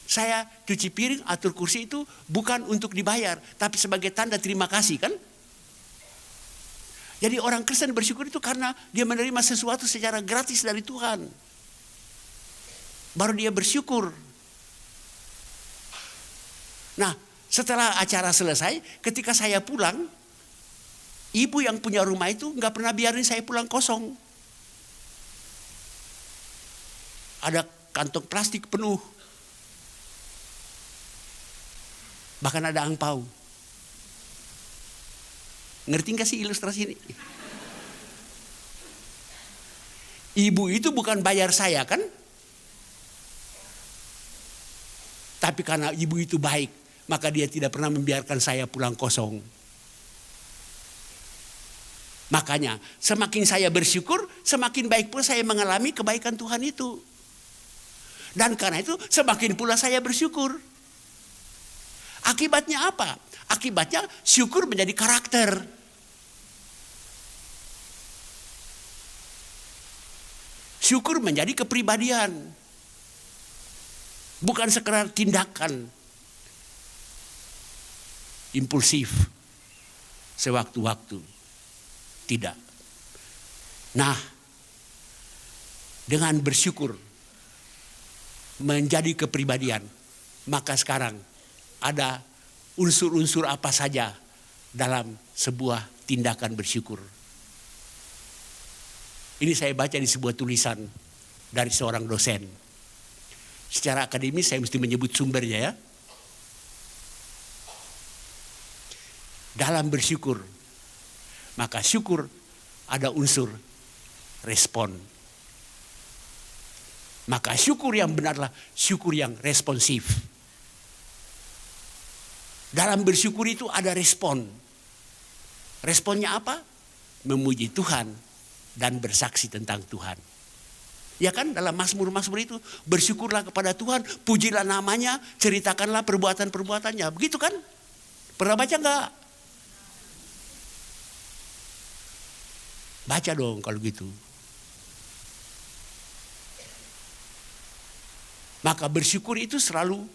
Saya cuci piring, atur kursi itu bukan untuk dibayar, tapi sebagai tanda terima kasih kan. Jadi orang Kristen bersyukur itu karena dia menerima sesuatu secara gratis dari Tuhan. Baru dia bersyukur. Nah, setelah acara selesai, ketika saya pulang, ibu yang punya rumah itu nggak pernah biarin saya pulang kosong. Ada kantong plastik penuh. Bahkan ada angpau. Ngerti nggak sih ilustrasi ini? Ibu itu bukan bayar saya kan? Tapi karena ibu itu baik, maka dia tidak pernah membiarkan saya pulang kosong. Makanya semakin saya bersyukur, semakin baik pula saya mengalami kebaikan Tuhan itu. Dan karena itu semakin pula saya bersyukur. Akibatnya apa? Akibatnya syukur menjadi karakter. Syukur menjadi kepribadian. Bukan sekedar tindakan impulsif sewaktu-waktu. Tidak. Nah, dengan bersyukur menjadi kepribadian, maka sekarang ada unsur-unsur apa saja dalam sebuah tindakan bersyukur. Ini saya baca di sebuah tulisan dari seorang dosen. Secara akademis saya mesti menyebut sumbernya ya. Dalam bersyukur, maka syukur ada unsur respon. Maka syukur yang benar adalah syukur yang responsif. Dalam bersyukur itu ada respon. Responnya apa? Memuji Tuhan dan bersaksi tentang Tuhan. Ya kan dalam Mazmur-Mazmur itu bersyukurlah kepada Tuhan, pujilah namanya, ceritakanlah perbuatan-perbuatannya. Begitu kan? Pernah baca enggak? Baca dong kalau gitu. Maka bersyukur itu selalu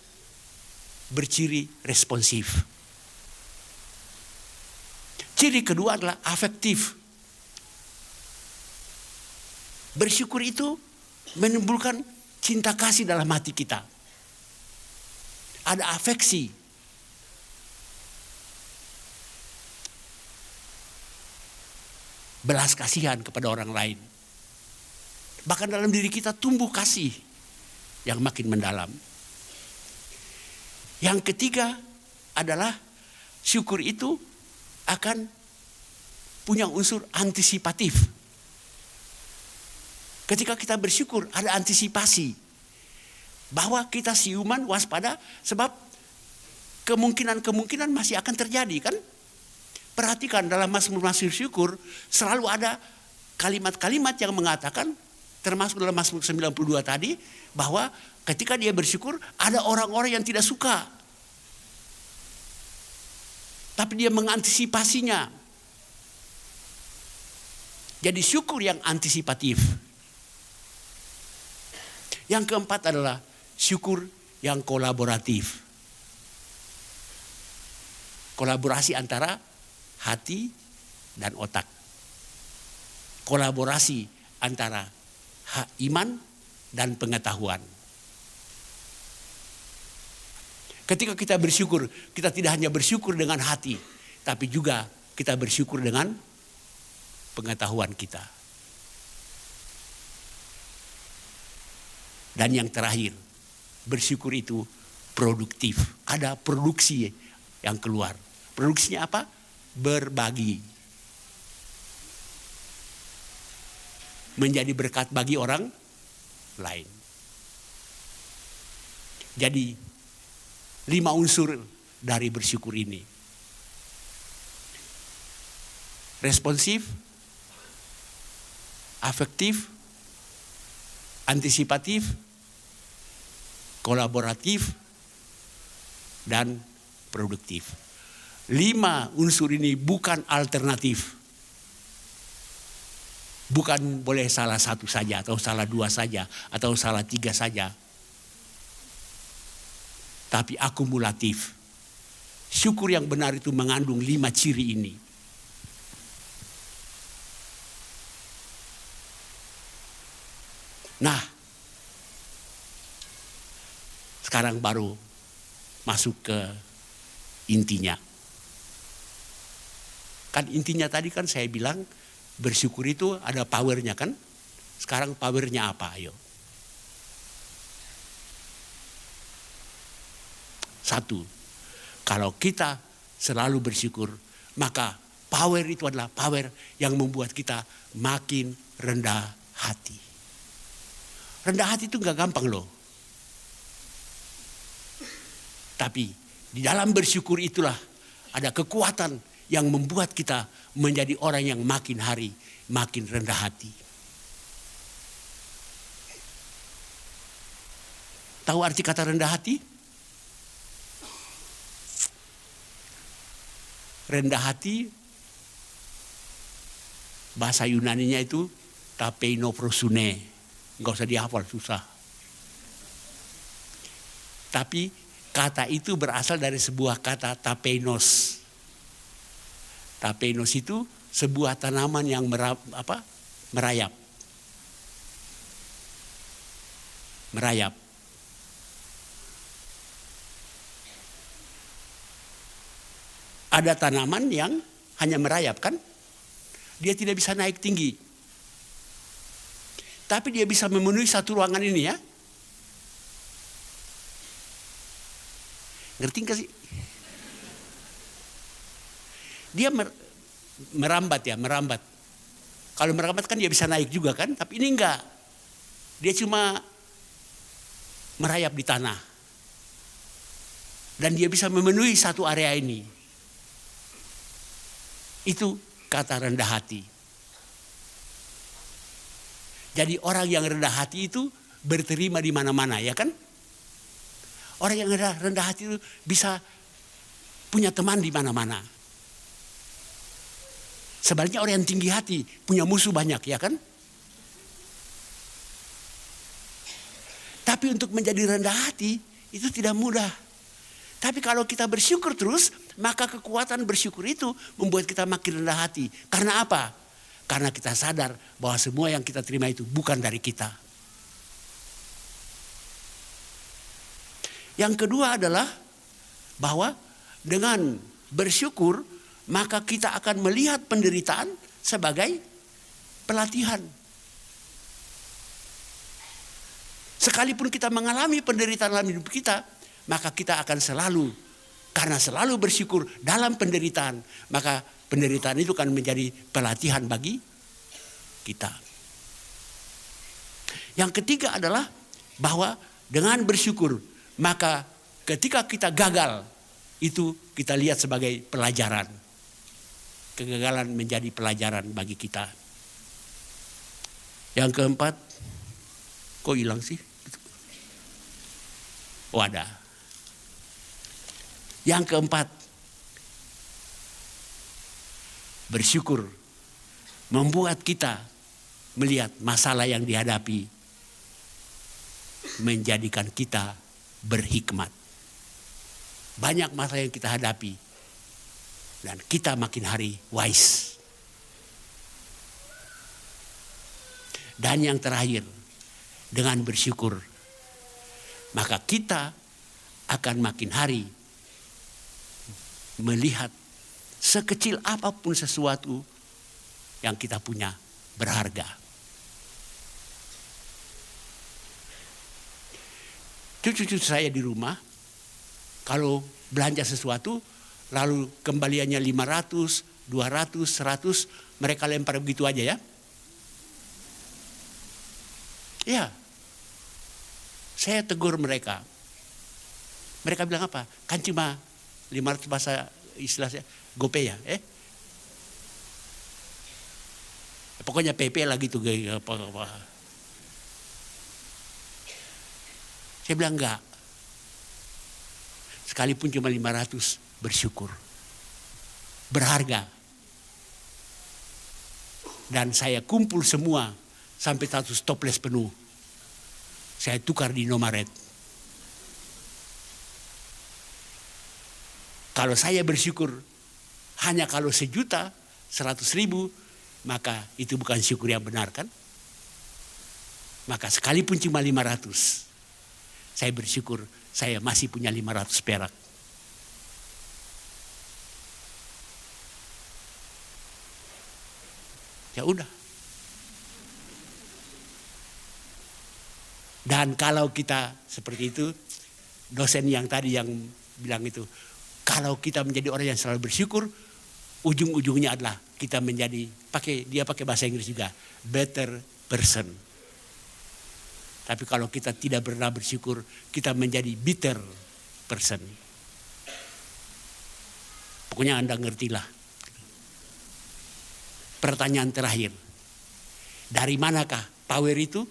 berciri responsif. Ciri kedua adalah afektif. Bersyukur itu menimbulkan cinta kasih dalam hati kita. Ada afeksi. Belas kasihan kepada orang lain. Bahkan dalam diri kita tumbuh kasih yang makin mendalam. Yang ketiga adalah syukur itu akan punya unsur antisipatif. Ketika kita bersyukur ada antisipasi. Bahwa kita siuman waspada sebab kemungkinan masih akan terjadi kan. Perhatikan dalam Mazmur syukur selalu ada kalimat-kalimat yang mengatakan, termasuk dalam Mazmur 92 tadi, bahwa ketika dia bersyukur ada orang-orang yang tidak suka. Tapi dia mengantisipasinya. Jadi syukur yang antisipatif. Yang keempat adalah syukur yang kolaboratif. Kolaborasi antara hati dan otak. Kolaborasi antara iman dan pengetahuan. Ketika kita bersyukur, kita tidak hanya bersyukur dengan hati, tapi juga kita bersyukur dengan pengetahuan kita. Dan yang terakhir, bersyukur itu produktif. Ada produksi yang keluar. Produksinya apa? Berbagi. Menjadi berkat bagi orang lain. Jadi 5 unsur dari bersyukur ini. Responsif, afektif, antisipatif, kolaboratif, dan produktif. 5 unsur ini bukan alternatif. Bukan boleh salah satu saja, atau salah 2 saja, atau salah 3 saja. Tapi akumulatif. Syukur yang benar itu mengandung 5 ciri ini. Nah, sekarang baru masuk ke intinya. Kan intinya tadi kan saya bilang bersyukur itu ada powernya kan. Sekarang powernya apa? Ayo. 1, kalau kita selalu bersyukur, maka power itu adalah power yang membuat kita makin rendah hati. Rendah hati itu gak gampang loh. Tapi di dalam bersyukur itulah ada kekuatan yang membuat kita menjadi orang yang makin hari makin rendah hati. Tahu arti kata rendah hati? Rendah hati bahasa Yunaninya itu tapeinofrosune. Enggak usah dihafal, susah. Tapi kata itu berasal dari sebuah kata tapeinos. Tapeinos itu sebuah tanaman yang merayap. Merayap. Ada tanaman yang hanya merayap kan? Dia tidak bisa naik tinggi. Tapi dia bisa memenuhi satu ruangan ini ya. Ngerti gak sih? Dia merambat ya, merambat. Kalau merambat kan dia bisa naik juga kan? Tapi ini enggak. Dia cuma merayap di tanah. Dan dia bisa memenuhi satu area ini. Itu kata rendah hati. Jadi orang yang rendah hati itu berterima di mana-mana ya kan? Orang yang rendah hati itu bisa punya teman di mana-mana. Sebaliknya orang yang tinggi hati punya musuh banyak ya kan? Tapi untuk menjadi rendah hati itu tidak mudah. Tapi kalau kita bersyukur terus, maka kekuatan bersyukur itu membuat kita makin rendah hati. Karena apa? Karena kita sadar bahwa semua yang kita terima itu bukan dari kita. Yang kedua adalah bahwa dengan bersyukur maka kita akan melihat penderitaan sebagai pelatihan. Sekalipun kita mengalami penderitaan dalam hidup kita, maka kita akan selalu, karena selalu bersyukur dalam penderitaan, maka penderitaan itu akan menjadi pelatihan bagi kita. Yang ketiga adalah bahwa dengan bersyukur, maka ketika kita gagal, itu kita lihat sebagai pelajaran. Kegagalan menjadi pelajaran bagi kita. Yang keempat, kok hilang sih? Oh ada. Yang keempat, bersyukur membuat kita melihat masalah yang dihadapi menjadikan kita berhikmat. Banyak masalah yang kita hadapi dan kita makin hari wise. Dan yang terakhir, dengan bersyukur maka kita akan makin hari melihat sekecil apapun sesuatu yang kita punya berharga. Cucu-cucu saya di rumah kalau belanja sesuatu lalu kembaliannya 500, 200, 100, mereka lempar begitu aja ya. Ya. Saya tegur mereka. Mereka bilang apa? Kan cuma 500 bahasa istilahnya gope ya. Pokoknya PP lah gitu. Saya bilang enggak. Sekalipun cuma 500, bersyukur. Berharga. Dan saya kumpul semua sampai 100 toples penuh. Saya tukar di Indomaret. Kalau saya bersyukur hanya kalau 1.000.000, 100.000, maka itu bukan syukur yang benar kan? Maka sekalipun cuma 500, saya bersyukur saya masih punya 500 perak. Ya udah. Dan kalau kita seperti itu, dosen yang tadi yang bilang itu, kalau kita menjadi orang yang selalu bersyukur, ujung-ujungnya adalah kita menjadi, dia pakai bahasa Inggris juga, better person. Tapi kalau kita tidak pernah bersyukur, kita menjadi bitter person. Pokoknya Anda ngertilah. Pertanyaan terakhir, dari manakah power itu?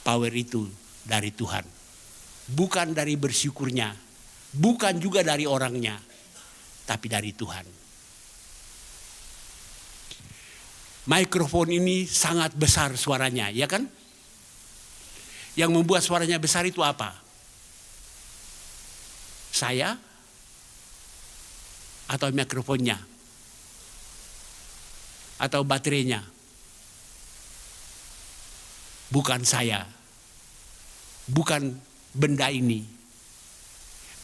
Power itu dari Tuhan. Bukan dari bersyukurnya. Bukan juga dari orangnya. Tapi dari Tuhan. Mikrofon ini sangat besar suaranya, ya kan? Yang membuat suaranya besar itu apa? Saya? Atau mikrofonnya? Atau baterainya? Bukan saya, bukan benda ini,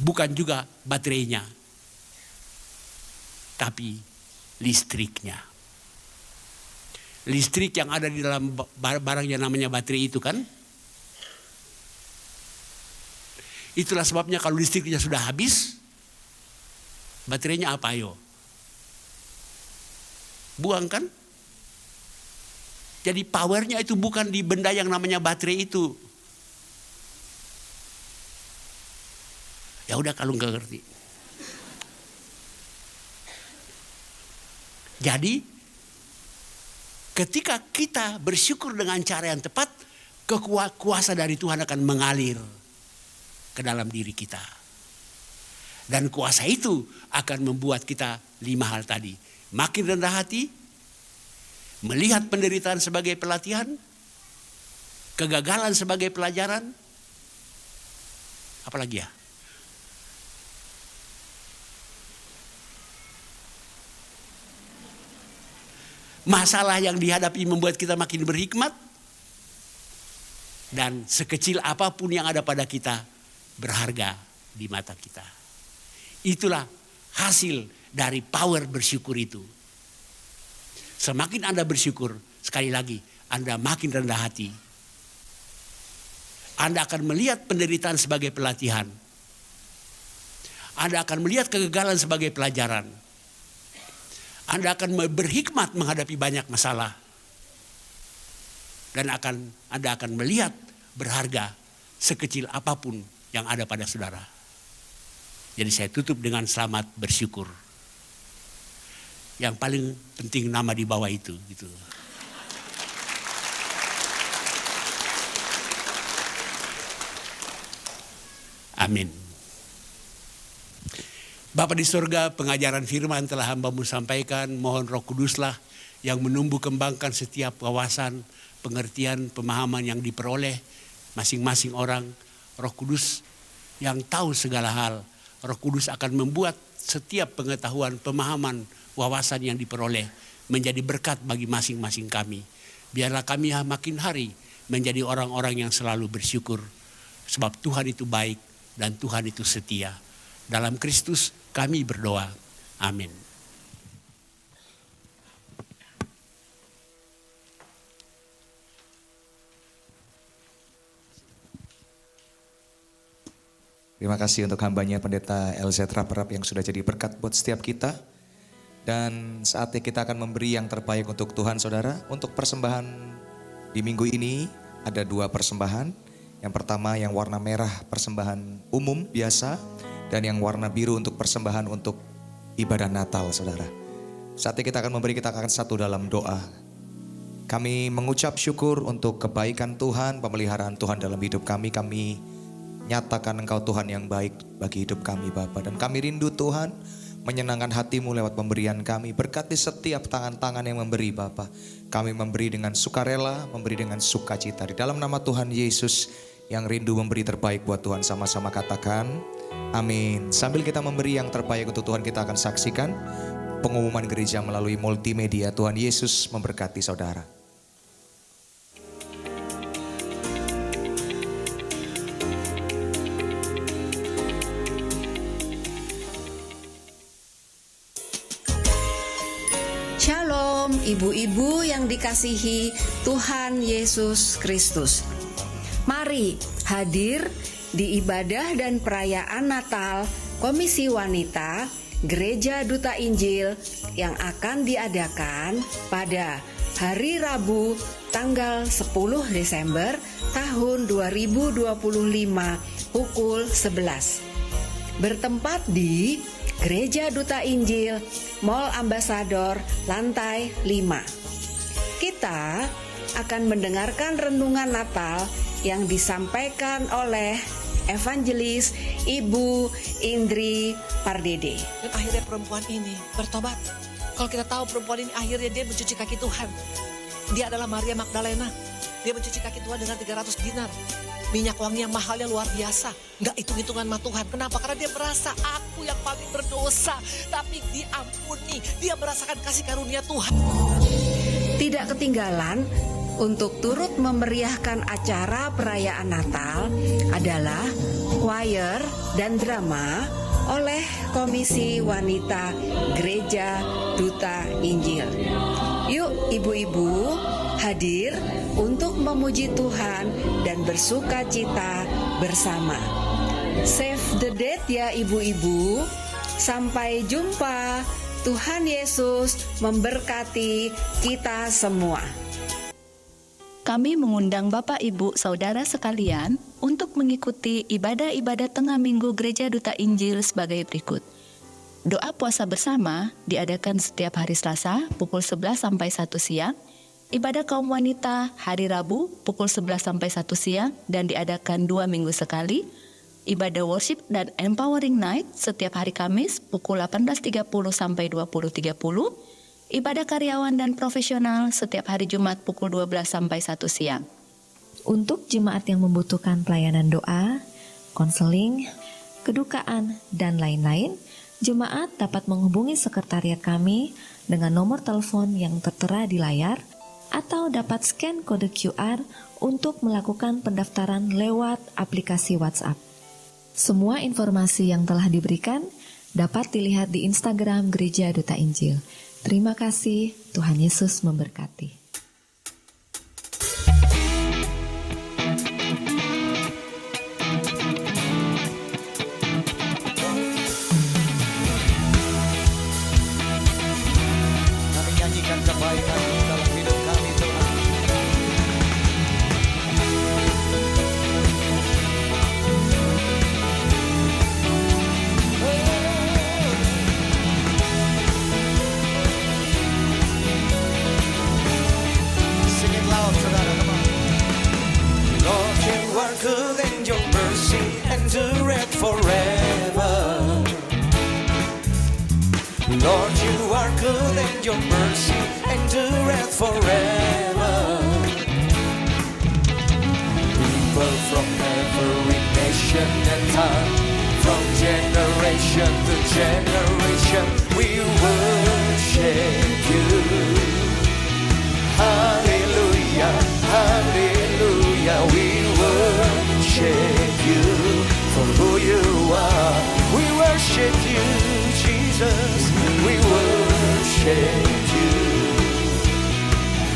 bukan juga baterainya, tapi listriknya. Listrik yang ada di dalam barang yang namanya baterai itu kan. Itulah sebabnya kalau listriknya sudah habis, baterainya apa ayo? Buang kan? Jadi powernya itu bukan di benda yang namanya baterai itu. Ya udah kalau nggak ngerti. Jadi ketika kita bersyukur dengan cara yang tepat, kuasa dari Tuhan akan mengalir ke dalam diri kita. Dan kuasa itu akan membuat kita 5 hal tadi. Makin rendah hati, melihat penderitaan sebagai pelatihan, kegagalan sebagai pelajaran, apalagi ya? Masalah yang dihadapi membuat kita makin berhikmat, Dan sekecil apapun yang ada pada kita berharga di mata kita. Itulah hasil dari power bersyukur itu. Semakin Anda bersyukur, sekali lagi Anda makin rendah hati. Anda akan melihat penderitaan sebagai pelatihan. Anda akan melihat kegagalan sebagai pelajaran. Anda akan berhikmat menghadapi banyak masalah. Dan Anda akan melihat berharga sekecil apapun yang ada pada saudara. Jadi saya tutup dengan selamat bersyukur. Yang paling penting nama di bawah itu gitu. Amin. Bapa di surga, pengajaran firman telah hamba-Mu sampaikan. Mohon Roh Kuduslah yang menumbuh kembangkan setiap wawasan, pengertian, pemahaman yang diperoleh masing-masing orang. Roh Kudus yang tahu segala hal. Roh Kudus akan membuat setiap pengetahuan, pemahaman, wawasan yang diperoleh menjadi berkat bagi masing-masing kami. Biarlah kami makin hari menjadi orang-orang yang selalu bersyukur. Sebab Tuhan itu baik dan Tuhan itu setia. Dalam Kristus kami berdoa. Amin. Terima kasih untuk hambanya Pendeta LZ Raperap yang sudah jadi berkat buat setiap kita. Dan saatnya kita akan memberi yang terbaik untuk Tuhan, saudara. Untuk persembahan di minggu ini ada 2 persembahan. Yang pertama yang warna merah persembahan umum biasa. Dan yang warna biru untuk persembahan untuk ibadah Natal, saudara. Saatnya kita akan memberi, kita akan satu dalam doa. Kami mengucap syukur untuk kebaikan Tuhan, pemeliharaan Tuhan dalam hidup kami. Kami nyatakan Engkau Tuhan yang baik bagi hidup kami Bapa. Dan kami rindu Tuhan menyenangkan hati-Mu lewat pemberian kami. Berkati setiap tangan-tangan yang memberi Bapa. Kami memberi dengan sukarela, memberi dengan sukacita. Di dalam nama Tuhan Yesus yang rindu memberi terbaik buat Tuhan, sama-sama katakan amin. Sambil kita memberi yang terbaik untuk Tuhan, kita akan saksikan pengumuman gereja melalui multimedia. Tuhan Yesus memberkati saudara. Shalom ibu-ibu yang dikasihi Tuhan Yesus Kristus. Mari hadir di ibadah dan perayaan Natal Komisi Wanita Gereja Duta Injil yang akan diadakan pada hari Rabu tanggal 10 Desember tahun 2025 pukul 11. Bertempat di Gereja Duta Injil Mall Ambasador lantai 5. Kita akan mendengarkan renungan Natal yang disampaikan oleh Evangelis Ibu Indri Pardede. Dan akhirnya perempuan ini bertobat. Kalau kita tahu perempuan ini akhirnya dia mencuci kaki Tuhan. Dia adalah Maria Magdalena. Dia mencuci kaki Tuhan dengan 300 dinar. Minyak wangi yang mahalnya luar biasa. Nggak hitung-hitungan sama Tuhan. Kenapa? Karena dia merasa aku yang paling berdosa. Tapi diampuni. Dia merasakan kasih karunia Tuhan. Tidak ketinggalan untuk turut memeriahkan acara perayaan Natal adalah choir dan drama oleh Komisi Wanita Gereja Duta Injil. Yuk ibu-ibu hadir untuk memuji Tuhan dan bersuka cita bersama. Save the date ya ibu-ibu. Sampai jumpa. Tuhan Yesus memberkati kita semua. Kami mengundang Bapak, Ibu, Saudara sekalian untuk mengikuti ibadah-ibadah tengah minggu Gereja Duta Injil sebagai berikut. Doa puasa bersama diadakan setiap hari Selasa pukul 11 sampai 1 siang. Ibadah kaum wanita hari Rabu pukul 11 sampai 1 siang dan diadakan 2 minggu sekali. Ibadah worship dan empowering night setiap hari Kamis pukul 18.30 sampai 20.30. Ibadah karyawan dan profesional setiap hari Jumat pukul 12 sampai 1 siang. Untuk jemaat yang membutuhkan pelayanan doa, konseling, kedukaan, dan lain-lain, jemaat dapat menghubungi sekretariat kami dengan nomor telepon yang tertera di layar atau dapat scan kode QR untuk melakukan pendaftaran lewat aplikasi WhatsApp. Semua informasi yang telah diberikan dapat dilihat di Instagram Gereja Duta Injil. Terima kasih, Tuhan Yesus memberkati. Kami nyanyikan kebaikan dalam hidup kami, Tuhan. Sing it loud, saudara, come on. Lord, you are good and your mercy endureth forever. Lord, you are good and your mercy endureth forever. People from every nation and tongue, from generation to generation, we worship you. Hallelujah, hallelujah, we worship you for who you are. We worship you, Jesus, we worship you.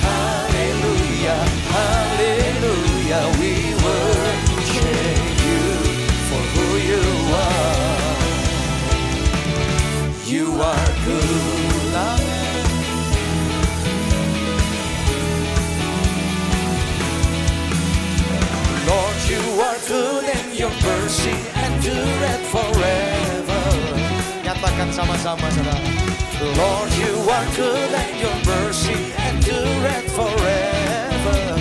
Hallelujah, hallelujah, we worship you for who you are. You are good, amen. Lord, you are good and your mercy endureth forever. Nyatakan sama-sama, saudara. Lord, you are good and your mercy endureth forever.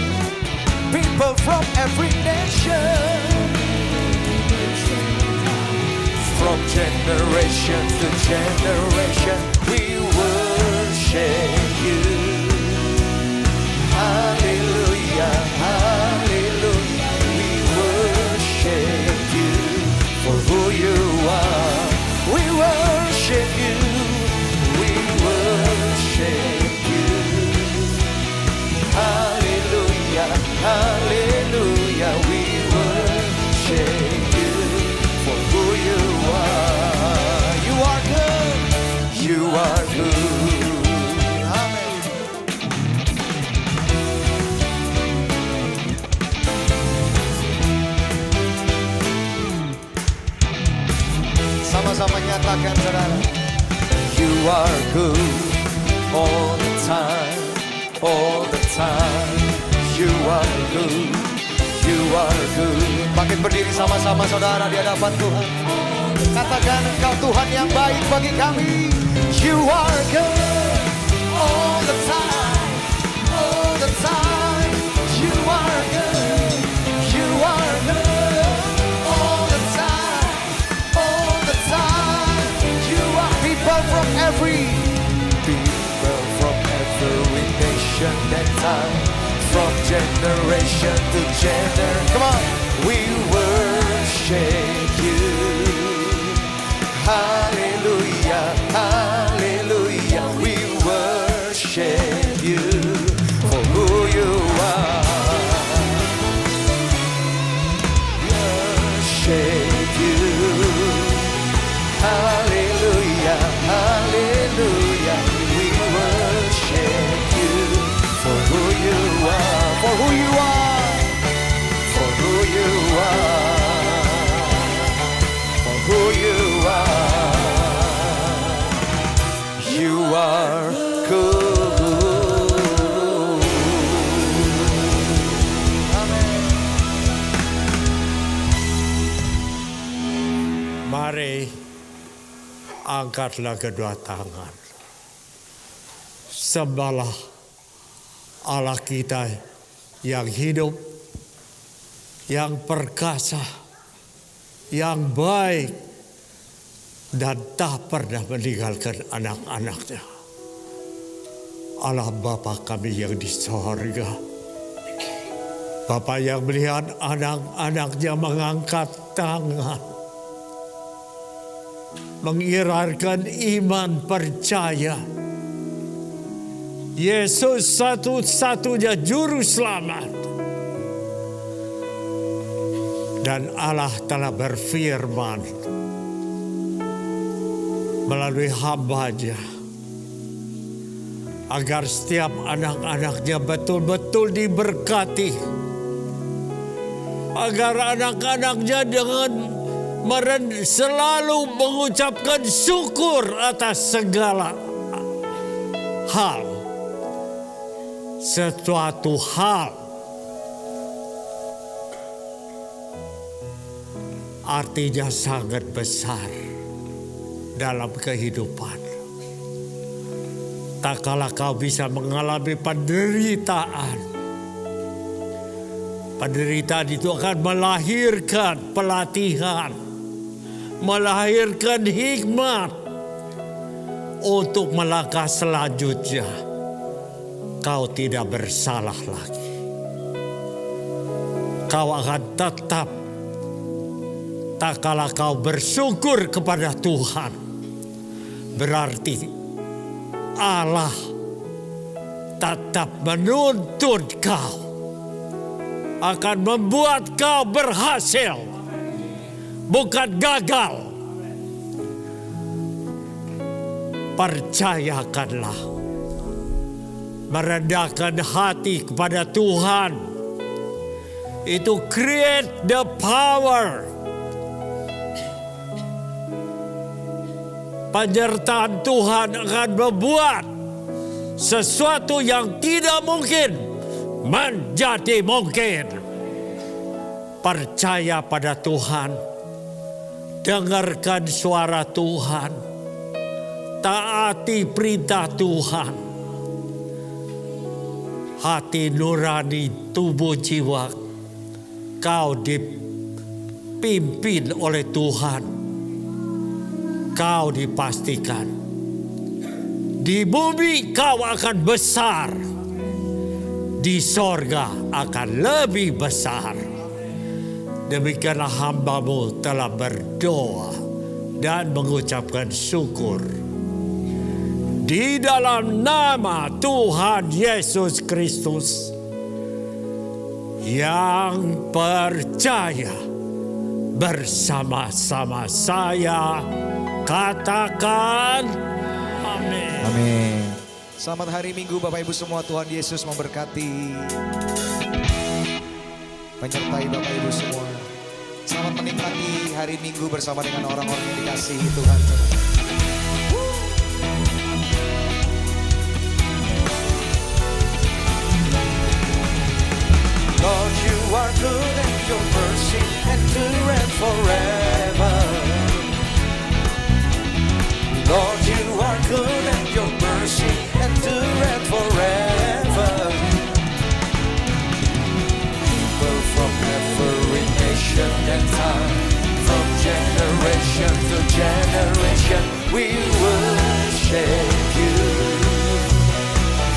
People from every nation, from generation to generation, we worship you. Hallelujah, hallelujah, we worship you for who you are. We worship you, we worship you. Hallelujah, hallelujah, we worship you for who you are. You are good, you are good. Amen. Sama-sama nyatakan, saudara. You are good all the time, all the time. You are good, you are good. Bangkit berdiri sama-sama, saudara, di hadapan Tuhan. Katakan, Engkau Tuhan yang baik bagi kami. You are good all the time, all the time. You are good, you are good all the time, all the time. You are people from every nation and time, from generation to generation. Come on, we worship you. Hallelujah, hallelujah, we worship you for who you are. Worship you. Hallelujah, hallelujah, we worship you for who you are, for who you are, for who you are, for who you are. You are good. Amen. Mari angkatlah kedua tangan. Sembahlah Allah kita yang hidup, yang perkasa, yang baik, dan tak pernah meninggalkan anak-anaknya. Allah Bapa kami yang di sorga. Bapa yang melihat anak-anaknya mengangkat tangan, mengirarkan iman percaya Yesus satu-satunya juru selamat. Dan Allah telah berfirman melalui hamba-Nya agar setiap anak-anaknya betul-betul diberkati. Agar anak-anaknya dengan selalu mengucapkan syukur atas segala hal. Suatu hal artinya sangat besar dalam kehidupan. Tak kala kau bisa mengalami penderitaan. Penderitaan itu akan melahirkan pelatihan, melahirkan hikmat untuk melangkah selanjutnya. Kau tidak bersalah lagi. Kau akan tetap, tak kala kau bersyukur kepada Tuhan, berarti Allah tetap menuntun kau, akan membuat kau berhasil, bukan gagal. Percayakanlah, merendahkan hati kepada Tuhan, itu create the power. Penyertaan Tuhan akan membuat sesuatu yang tidak mungkin menjadi mungkin. Percaya pada Tuhan, dengarkan suara Tuhan, taati perintah Tuhan. Hati nurani, tubuh jiwa, kau dipimpin oleh Tuhan. Kau dipastikan di bumi kau akan besar, di sorga akan lebih besar. Demikianlah hamba-Mu telah berdoa dan mengucapkan syukur di dalam nama Tuhan Yesus Kristus yang percaya. Bersama-sama saya katakan amin. Amin. Selamat hari Minggu Bapak Ibu semua, Tuhan Yesus memberkati. Menyertai Bapak Ibu semua. Selamat menikmati hari Minggu bersama dengan orang-orang yang dikasihi Tuhan. Lord, you are good and your mercy endureth forever. Lord, you are good and your mercy endureth forever. People from every nation and tongue, from generation to generation, we worship you.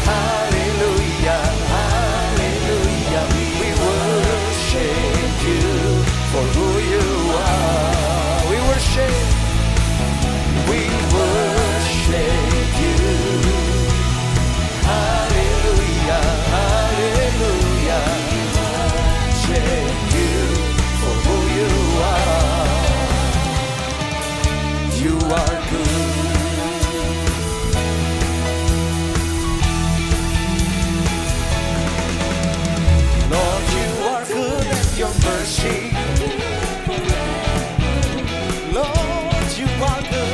Hallelujah, hallelujah, we worship you for who you are. We worship you. Hallelujah, hallelujah. Worship you for who you are. You are good. Lord, you are good and your mercy. Lord, you are good.